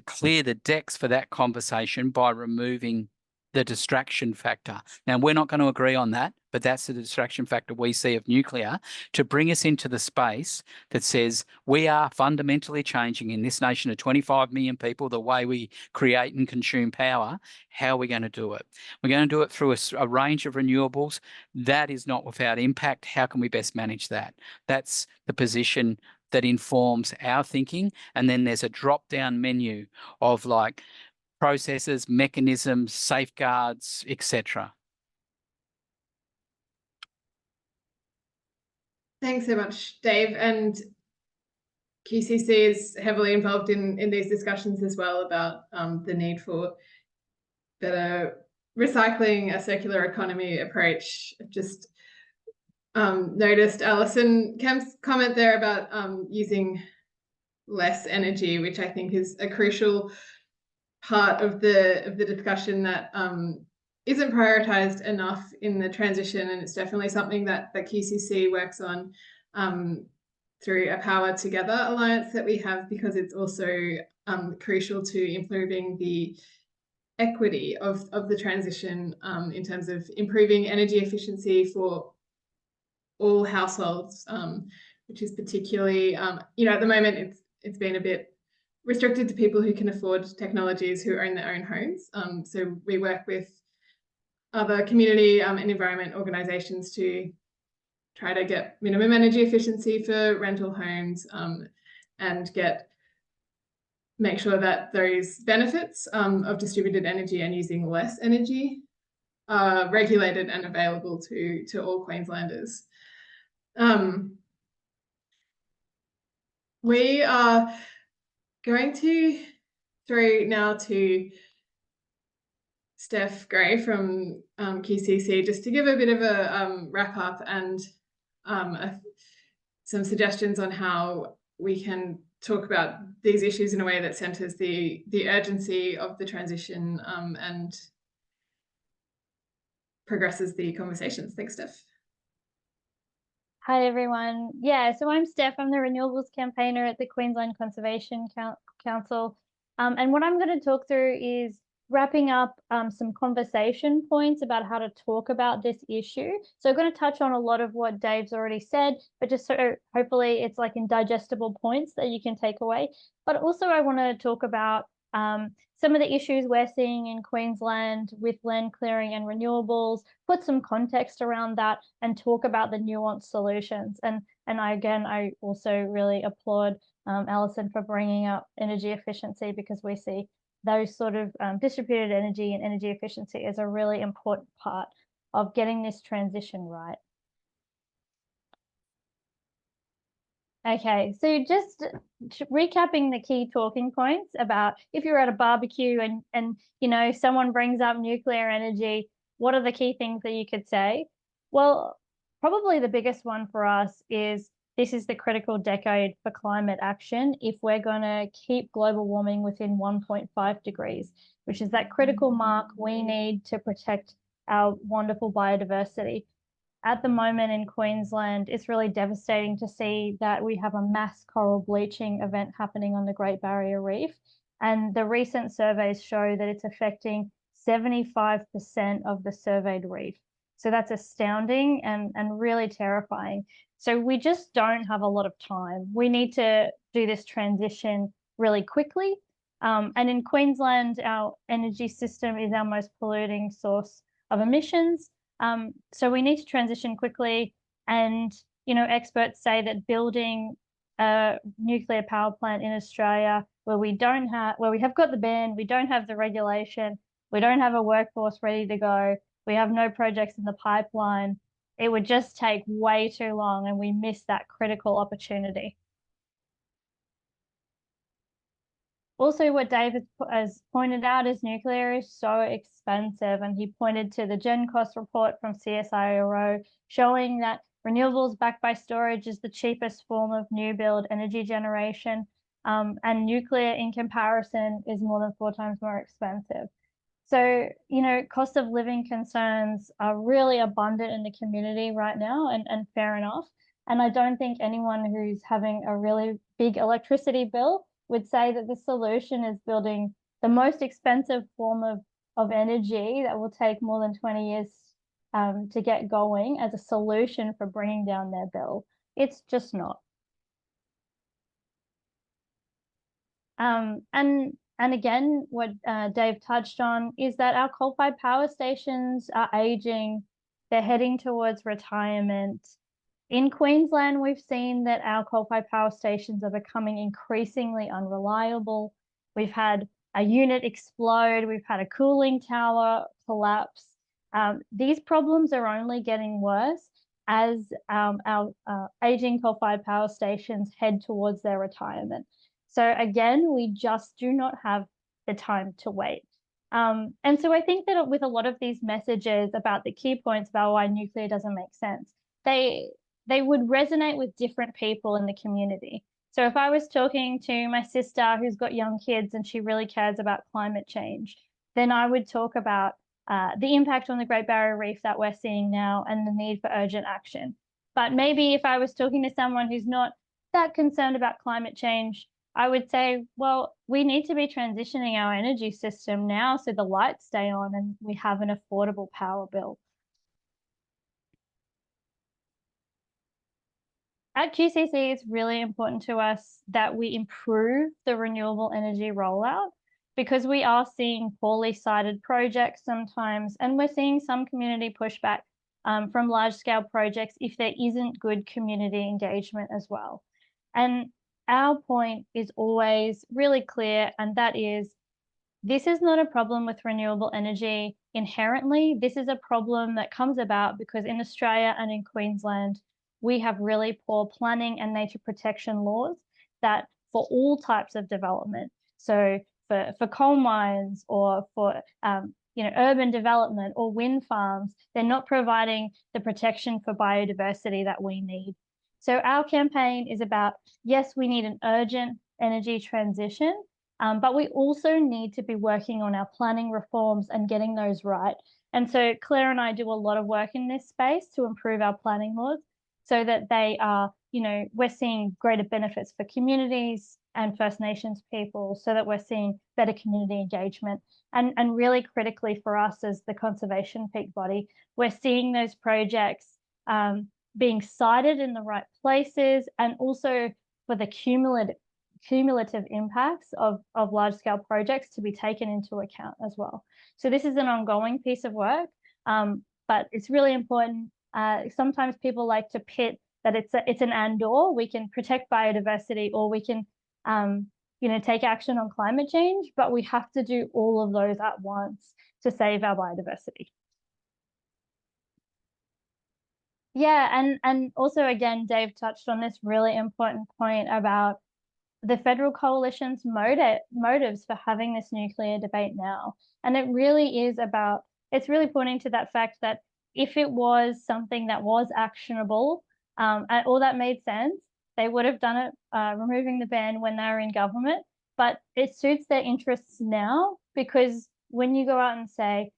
B: clear the decks for that conversation by removing the distraction factor. Now, we're not going to agree on that, but that's the distraction factor we see of nuclear, to bring us into the space that says we are fundamentally changing in this nation of 25 million people the way we create and consume power. How are we going to do it? We're going to do it through a range of renewables. That is not without impact. How can we best manage that? That's the position that informs our thinking. And then there's a drop-down menu of like processes, mechanisms, safeguards, etc.
A: Thanks so much, Dave. And QCC is heavily involved in these discussions as well about the need for better recycling, a circular economy approach. Just noticed Alison Kemp's comment there about using less energy, which I think is a crucial part of the discussion that isn't prioritised enough in the transition, and it's definitely something that the QCC works on through a Power Together alliance that we have, because it's also crucial to improving the equity of the transition in terms of improving energy efficiency for all households, which is particularly, you know, at the moment it's been a bit restricted to people who can afford technologies who own their own homes. So we work with other community and environment organisations to try to get minimum energy efficiency for rental homes, and make sure that those benefits of distributed energy and using less energy are regulated and available to all Queenslanders. We are going to throw now to Steph Gray from QCC just to give a bit of a wrap up and some suggestions on how we can talk about these issues in a way that centres the urgency of the transition and progresses the conversations. Thanks, Steph.
F: Hi, everyone. Yeah, so I'm Steph. I'm the Renewables Campaigner at the Queensland Conservation Council. And what I'm going to talk through is wrapping up some conversation points about how to talk about this issue. So I'm going to touch on a lot of what Dave's already said, but just so hopefully it's like in digestible points that you can take away. But also I want to talk about some of the issues we're seeing in Queensland with land clearing and renewables, put some context around that and talk about the nuanced solutions. And I also really applaud Alison for bringing up energy efficiency, because we see those sort of distributed energy and energy efficiency is a really important part of getting this transition right. Okay, so just recapping the key talking points about if you're at a barbecue and you know someone brings up nuclear energy, what are the key things that you could say? Well, probably the biggest one for us is this is the critical decade for climate action if we're going to keep global warming within 1.5 degrees, which is that critical mark we need to protect our wonderful biodiversity. At the moment in Queensland, it's really devastating to see that we have a mass coral bleaching event happening on the Great Barrier Reef. And the recent surveys show that it's affecting 75% of the surveyed reef. So that's astounding and really terrifying. So we just don't have a lot of time. We need to do this transition really quickly. And in Queensland, our energy system is our most polluting source of emissions. So we need to transition quickly. And, you know, experts say that building a nuclear power plant in Australia where we have got the ban, we don't have the regulation, we don't have a workforce ready to go, we have no projects in the pipeline, it would just take way too long and we miss that critical opportunity. Also, what Dave has pointed out is nuclear is so expensive, and he pointed to the Gen Cost report from CSIRO showing that renewables backed by storage is the cheapest form of new build energy generation, and nuclear in comparison is more than 4 times more expensive. So, you know, cost of living concerns are really abundant in the community right now, and fair enough. And I don't think anyone who's having a really big electricity bill would say that the solution is building the most expensive form of energy that will take more than 20 years to get going as a solution for bringing down their bill. It's just not. And again, what Dave touched on is that our coal-fired power stations are aging, they're heading towards retirement. In Queensland, we've seen that our coal-fired power stations are becoming increasingly unreliable. We've had a unit explode, we've had a cooling tower collapse. These problems are only getting worse as our aging coal-fired power stations head towards their retirement. So again, we just do not have the time to wait. And so I think that with a lot of these messages about the key points about why nuclear doesn't make sense, they would resonate with different people in the community. So if I was talking to my sister who's got young kids and she really cares about climate change, then I would talk about the impact on the Great Barrier Reef that we're seeing now and the need for urgent action. But maybe if I was talking to someone who's not that concerned about climate change, I would say, well, we need to be transitioning our energy system now so the lights stay on and we have an affordable power bill. At QCC, it's really important to us that we improve the renewable energy rollout, because we are seeing poorly sited projects sometimes, and we're seeing some community pushback from large scale projects if there isn't good community engagement as well. And our point is always really clear, and that is, this is not a problem with renewable energy inherently. This is a problem that comes about because in Australia and in Queensland, we have really poor planning and nature protection laws that for all types of development. So for coal mines or for urban development or wind farms, they're not providing the protection for biodiversity that we need. So our campaign is about, yes, we need an urgent energy transition, but we also need to be working on our planning reforms and getting those right. And so Claire and I do a lot of work in this space to improve our planning laws so that they are, we're seeing greater benefits for communities and First Nations people, so that we're seeing better community engagement. And really critically for us as the conservation peak body, we're seeing those projects being sited in the right places, and also for the cumulative impacts of large scale projects to be taken into account as well. So this is an ongoing piece of work, but it's really important. Sometimes people like to pit that it's an and/or. We can protect biodiversity, or we can take action on climate change, but we have to do all of those at once to save our biodiversity. Yeah, and also, again, Dave touched on this really important point about the federal coalition's motives for having this nuclear debate now. And it really is about, it's really pointing to that fact that if it was something that was actionable, or that made sense, they would have done it, removing the ban when they were in government. But it suits their interests now, because when you go out and say,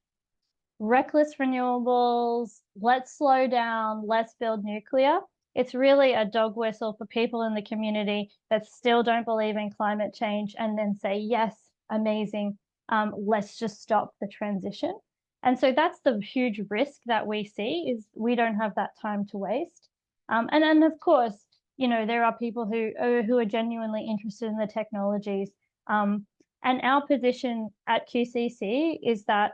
F: reckless renewables, let's slow down, let's build nuclear, it's really a dog whistle for people in the community that still don't believe in climate change, and then say, yes, amazing, let's just stop the transition. And so that's the huge risk that we see, is we don't have that time to waste. And of course, there are people who are genuinely interested in the technologies. And our position at QCC is that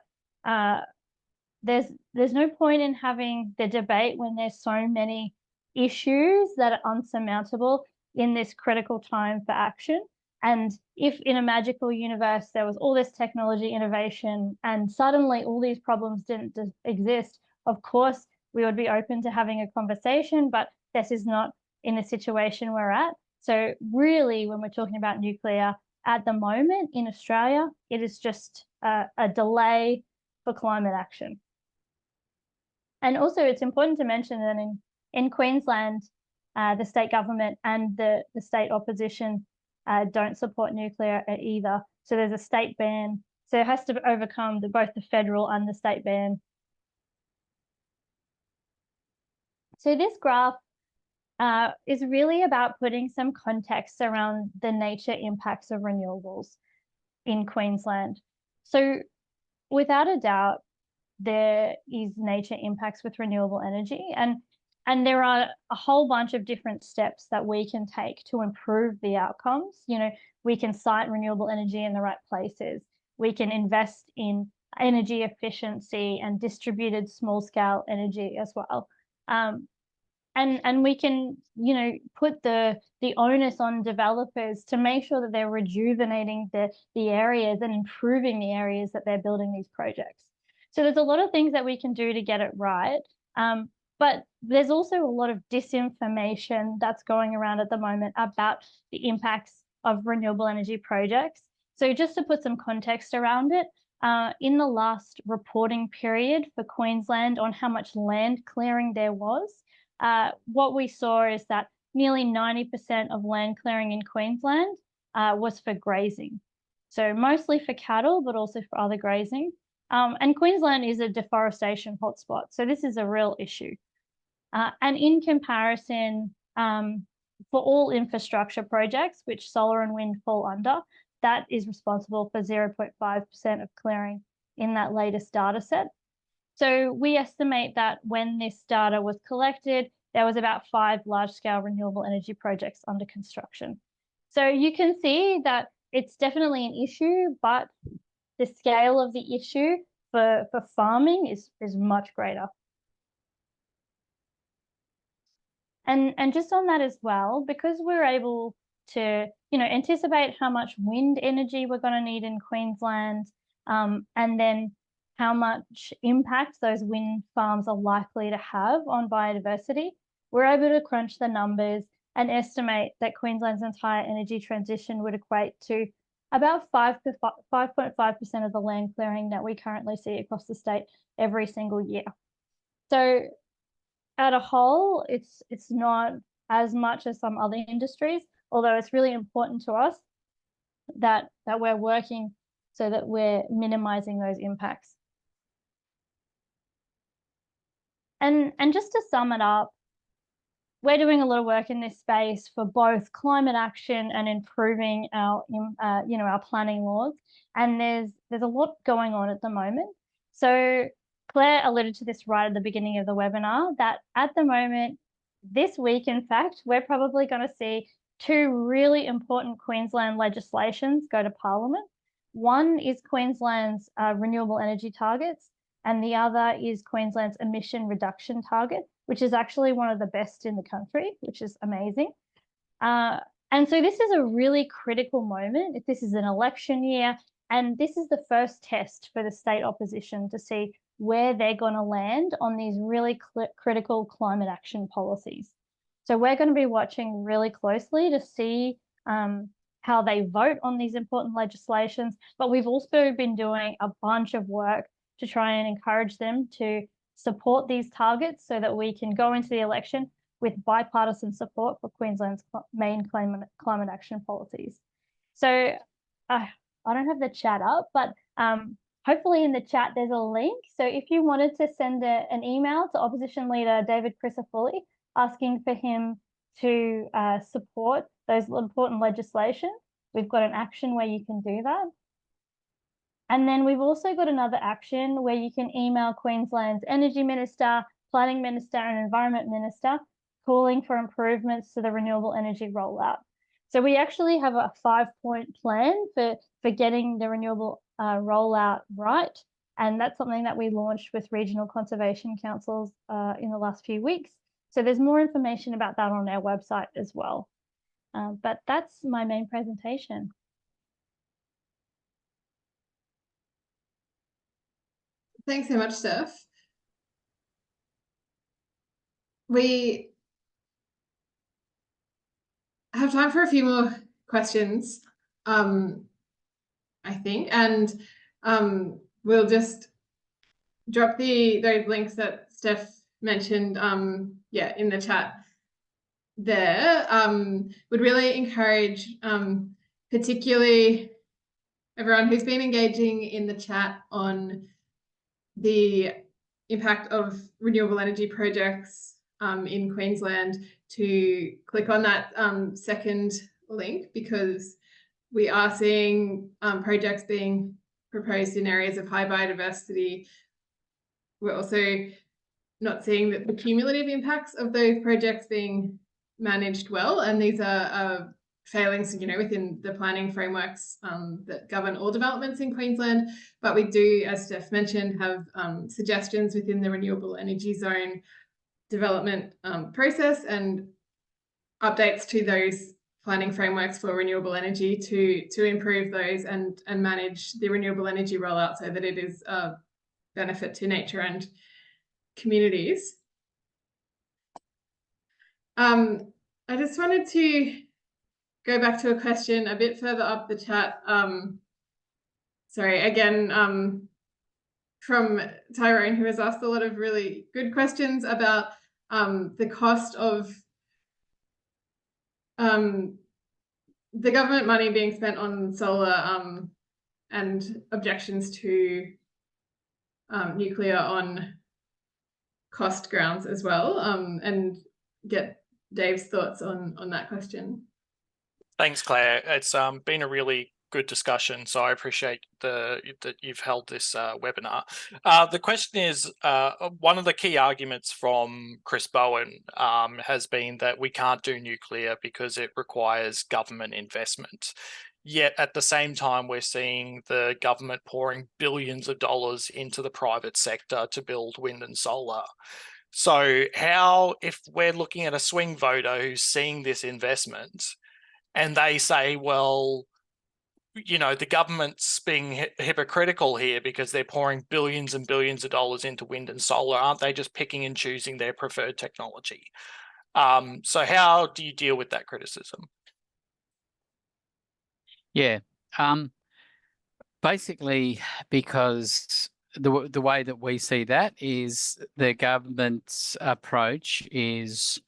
F: there's no point in having the debate when there's so many issues that are unsurmountable in this critical time for action. And if in a magical universe there was all this technology innovation and suddenly all these problems didn't exist, of course we would be open to having a conversation, but this is not in the situation we're at. So really, when we're talking about nuclear at the moment in Australia, it is just a delay for climate action. And also, it's important to mention that in Queensland, the state government and the state opposition don't support nuclear either. So there's a state ban. So it has to overcome both the federal and the state ban. So this graph is really about putting some context around the nature impacts of renewables in Queensland. So without a doubt, there is nature impacts with renewable energy, and there are a whole bunch of different steps that we can take to improve the outcomes. We can site renewable energy in the right places. We can invest in energy efficiency and distributed small scale energy as well. And we can, put the onus on developers to make sure that they're rejuvenating the areas and improving the areas that they're building these projects. So there's a lot of things that we can do to get it right. But there's also a lot of disinformation that's going around at the moment about the impacts of renewable energy projects. So just to put some context around it, in the last reporting period for Queensland on how much land clearing there was, what we saw is that nearly 90% of land clearing in Queensland was for grazing. So mostly for cattle, but also for other grazing. And Queensland is a deforestation hotspot, so this is a real issue. And in comparison, for all infrastructure projects, which solar and wind fall under, that is responsible for 0.5% of clearing in that latest data set. So we estimate that when this data was collected, there was about 5 large-scale renewable energy projects under construction. So you can see that it's definitely an issue, but the scale of the issue for farming is much greater. And just on that as well, because we're able to, anticipate how much wind energy we're going to need in Queensland, and then how much impact those wind farms are likely to have on biodiversity, we're able to crunch the numbers and estimate that Queensland's entire energy transition would equate to about 5.5% of the land clearing that we currently see across the state every single year. So at a whole, it's not as much as some other industries, although it's really important to us that we're working so that we're minimizing those impacts. And just to sum it up, we're doing a lot of work in this space for both climate action and improving our planning laws. And there's a lot going on at the moment. So Claire alluded to this right at the beginning of the webinar, that at the moment, this week, in fact, we're probably going to see 2 really important Queensland legislations go to Parliament. One is Queensland's renewable energy targets, and the other is Queensland's emission reduction target, which is actually one of the best in the country, which is amazing. And so this is a really critical moment. This is an election year, and this is the first test for the state opposition to see where they're going to land on these really critical climate action policies. So we're going to be watching really closely to see how they vote on these important legislations, but we've also been doing a bunch of work to try and encourage them to support these targets so that we can go into the election with bipartisan support for Queensland's main climate action policies. So I don't have the chat up, but hopefully in the chat there's a link. So if you wanted to send an email to Opposition Leader David Crisafulli asking for him to support those important legislation, we've got an action where you can do that. And then we've also got another action where you can email Queensland's Energy Minister, Planning Minister and Environment Minister calling for improvements to the renewable energy rollout. So we actually have a 5-point plan for getting the renewable rollout right. And that's something that we launched with regional conservation councils in the last few weeks. So there's more information about that on our website as well. But that's my main presentation.
A: Thanks so much, Steph. We have time for a few more questions, I think, and we'll just drop those links that Steph mentioned, in the chat there. Would really encourage, particularly everyone who's been engaging in the chat on the impact of renewable energy projects in Queensland, to click on that second link, because we are seeing projects being proposed in areas of high biodiversity. We're also not seeing the cumulative impacts of those projects being managed well, and these are failings, within the planning frameworks that govern all developments in Queensland. But we do, as Steph mentioned, have suggestions within the renewable energy zone development process, and updates to those planning frameworks for renewable energy to improve those and manage the renewable energy rollout so that it is a benefit to nature and communities. I just wanted to go back to a question a bit further up the chat. Sorry, again, from Tyrone, who has asked a lot of really good questions about the cost of the government money being spent on solar and objections to nuclear on cost grounds as well, and get Dave's thoughts on that question.
D: Thanks, Claire. It's been a really good discussion. So I appreciate that you've held this webinar. The question is, one of the key arguments from Chris Bowen has been that we can't do nuclear because it requires government investment. Yet at the same time, we're seeing the government pouring billions of dollars into the private sector to build wind and solar. So how, if we're looking at a swing voter who's seeing this investment and they say, well, you know, the government's being hypocritical here because they're pouring billions and billions of dollars into wind and solar, aren't they just picking and choosing their preferred technology? So how do you deal with that criticism?
B: Yeah, basically because the way that we see that is the government's approach is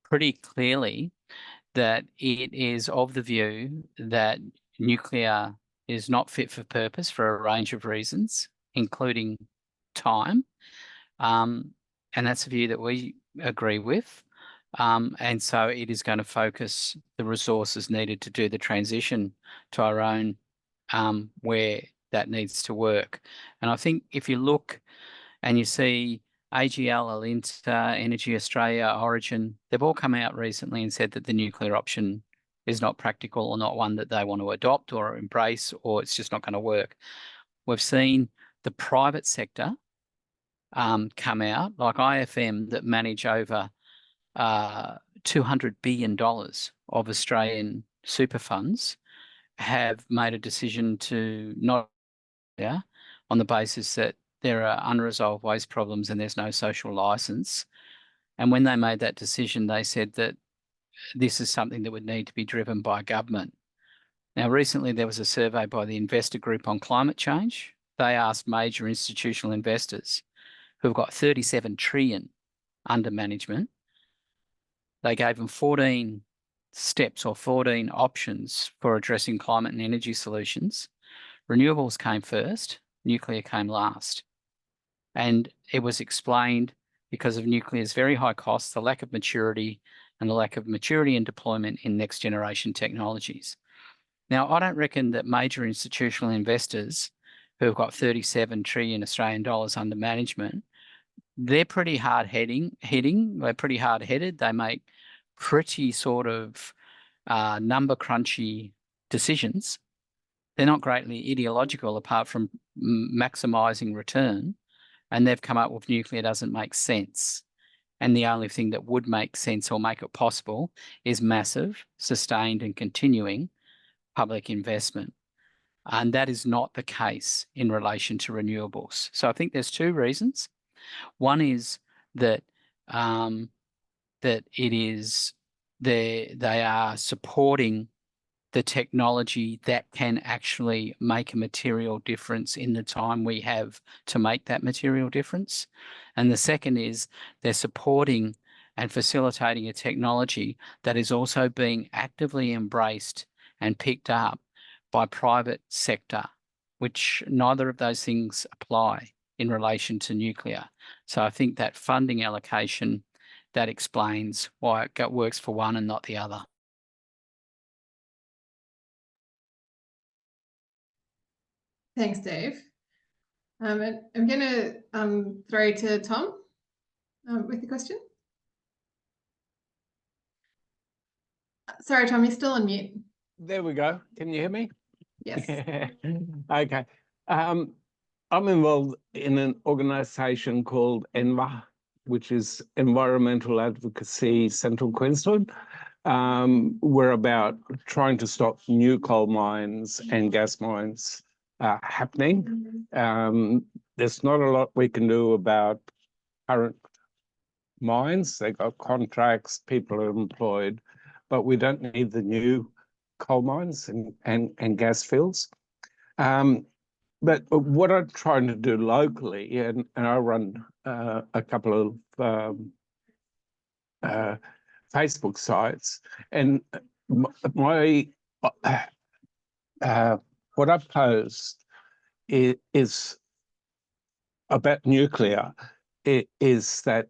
B: pretty clearly that it is of the view that nuclear is not fit for purpose for a range of reasons, including time. And that's a view that we agree with. And so it is going to focus the resources needed to do the transition to our own where that needs to work. And I think if you look and you see AGL, Alinta, Energy Australia, Origin, they've all come out recently and said that the nuclear option is not practical or not one that they want to adopt or embrace, or it's just not going to work. We've seen the private sector come out, like IFM, that manage over $200 billion of Australian super funds, have made a decision to not on the basis that there are unresolved waste problems and there's no social license. And when they made that decision, they said that this is something that would need to be driven by government. Now, recently there was a survey by the Investor Group on climate change. They asked major institutional investors who've got 37 trillion under management. They gave them 14 steps or 14 options for addressing climate and energy solutions. Renewables came first, nuclear came last. And it was explained because of nuclear's very high costs, the lack of maturity, and the lack of maturity and deployment in next generation technologies. Now, I don't reckon that major institutional investors who've got 37 trillion Australian dollars under management, they're pretty hard-hitting, they're pretty hard-headed, they make pretty sort of number crunchy decisions. They're not greatly ideological apart from maximising return, and they've come up with nuclear doesn't make sense. And the only thing that would make sense or make it possible is massive, sustained and continuing public investment. And that is not the case in relation to renewables. So I think there's two reasons. One is that that it is they are supporting the technology that can actually make a material difference in the time we have to make that material difference. And the second is they're supporting and facilitating a technology that is also being actively embraced and picked up by private sector, which neither of those things apply in relation to nuclear. So I think that funding allocation, that explains why it works for one and not the other.
A: Thanks, Dave. I'm going to throw to Tom with the question. Sorry, Tom, you're still on mute.
G: There we go. Can you hear me?
A: Yes.
G: Okay. I'm involved in an organisation called ENVA, which is Environmental Advocacy Central Queensland. We're about trying to stop new coal mines and gas mines happening. There's not a lot we can do about current mines. They've got contracts, people are employed, but we don't need the new coal mines and gas fields. But what I'm trying to do locally, and I run a couple of Facebook sites, and my what I post is about nuclear. It is that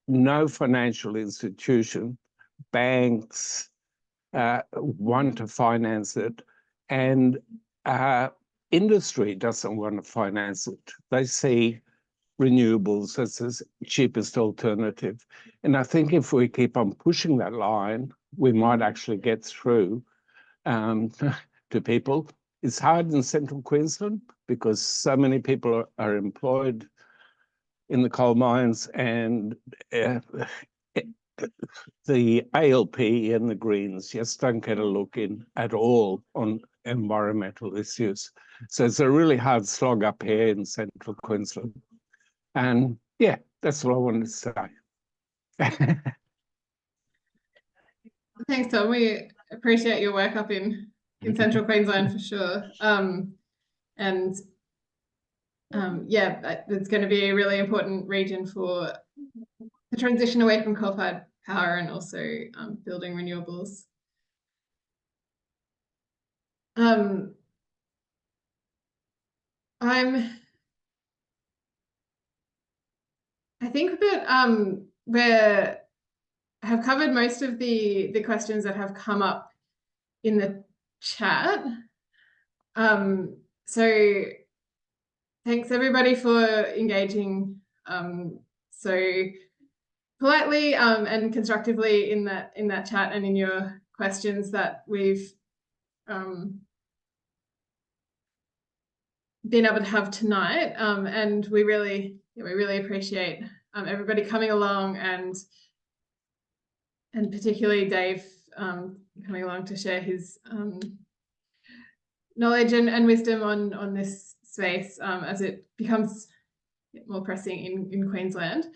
G: no financial institution, banks, want to finance it, and industry doesn't want to finance it. They see renewables as the cheapest alternative. And I think if we keep on pushing that line, we might actually get through to people. It's hard in central Queensland because so many people are employed in the coal mines, and the ALP and the Greens just don't get a look in at all on environmental issues. So it's a really hard slog up here in central Queensland. And yeah, that's what I wanted to say.
A: Thanks, Tom. We appreciate your work up in central Queensland for sure. Yeah, it's going to be a really important region for the transition away from coal-fired power and also building renewables. I think that we have covered most of the questions that have come up in the chat. So thanks everybody for engaging so politely and constructively in that chat and in your questions that we've been able to have tonight. And we really appreciate everybody coming along, and particularly Dave coming along to share his knowledge and wisdom on this space as it becomes more pressing in Queensland.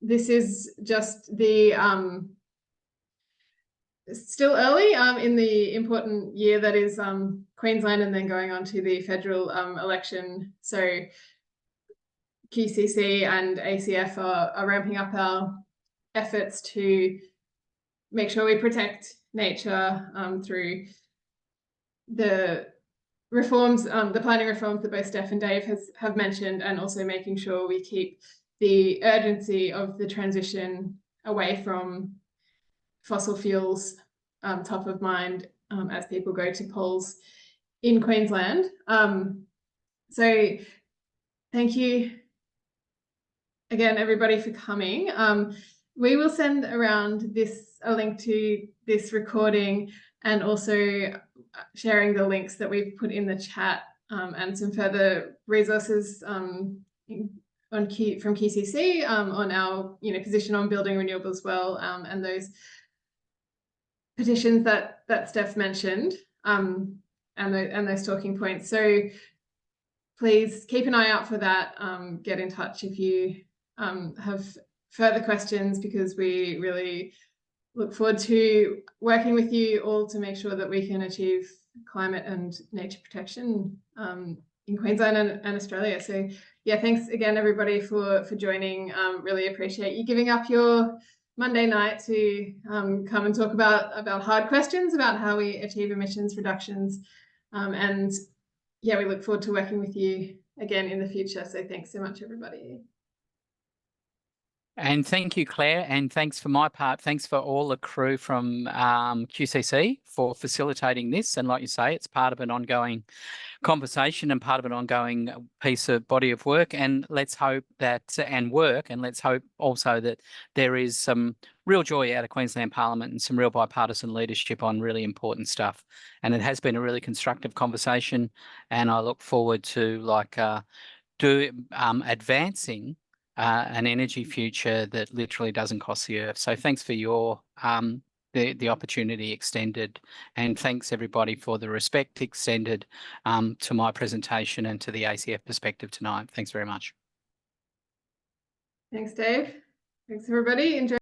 A: This is just the still early in the important year that is Queensland, and then going on to the federal election. So QCC and ACF are ramping up our efforts to make sure we protect nature through the reforms, the planning reforms that both Steph and Dave have mentioned, and also making sure we keep the urgency of the transition away from fossil fuels top of mind as people go to polls in Queensland. So thank you again, everybody, for coming. We will send around a link to this recording, and also sharing the links that we've put in the chat and some further resources from QCC on our position on building renewables as well, and those petitions that Steph mentioned, and those talking points. So please keep an eye out for that. Get in touch if you have further questions, because we really look forward to working with you all to make sure that we can achieve climate and nature protection in Queensland and Australia. So yeah, thanks again everybody for joining. Really appreciate you giving up your Monday night to come and talk about hard questions about how we achieve emissions reductions. And yeah, we look forward to working with you again in the future. So thanks so much, everybody.
B: And thank you, Claire, and thanks for my part. Thanks for all the crew from QCC for facilitating this. And like you say, it's part of an ongoing conversation and part of an ongoing piece of body of work. And let's hope that, and let's hope also that there is some real joy out of Queensland Parliament and some real bipartisan leadership on really important stuff. And it has been a really constructive conversation, and I look forward to advancing an energy future that literally doesn't cost the earth. So thanks for your the opportunity extended, and thanks everybody for the respect extended to my presentation and to the ACF perspective tonight. Thanks very much.
A: Thanks, Dave. Thanks, everybody. Enjoy.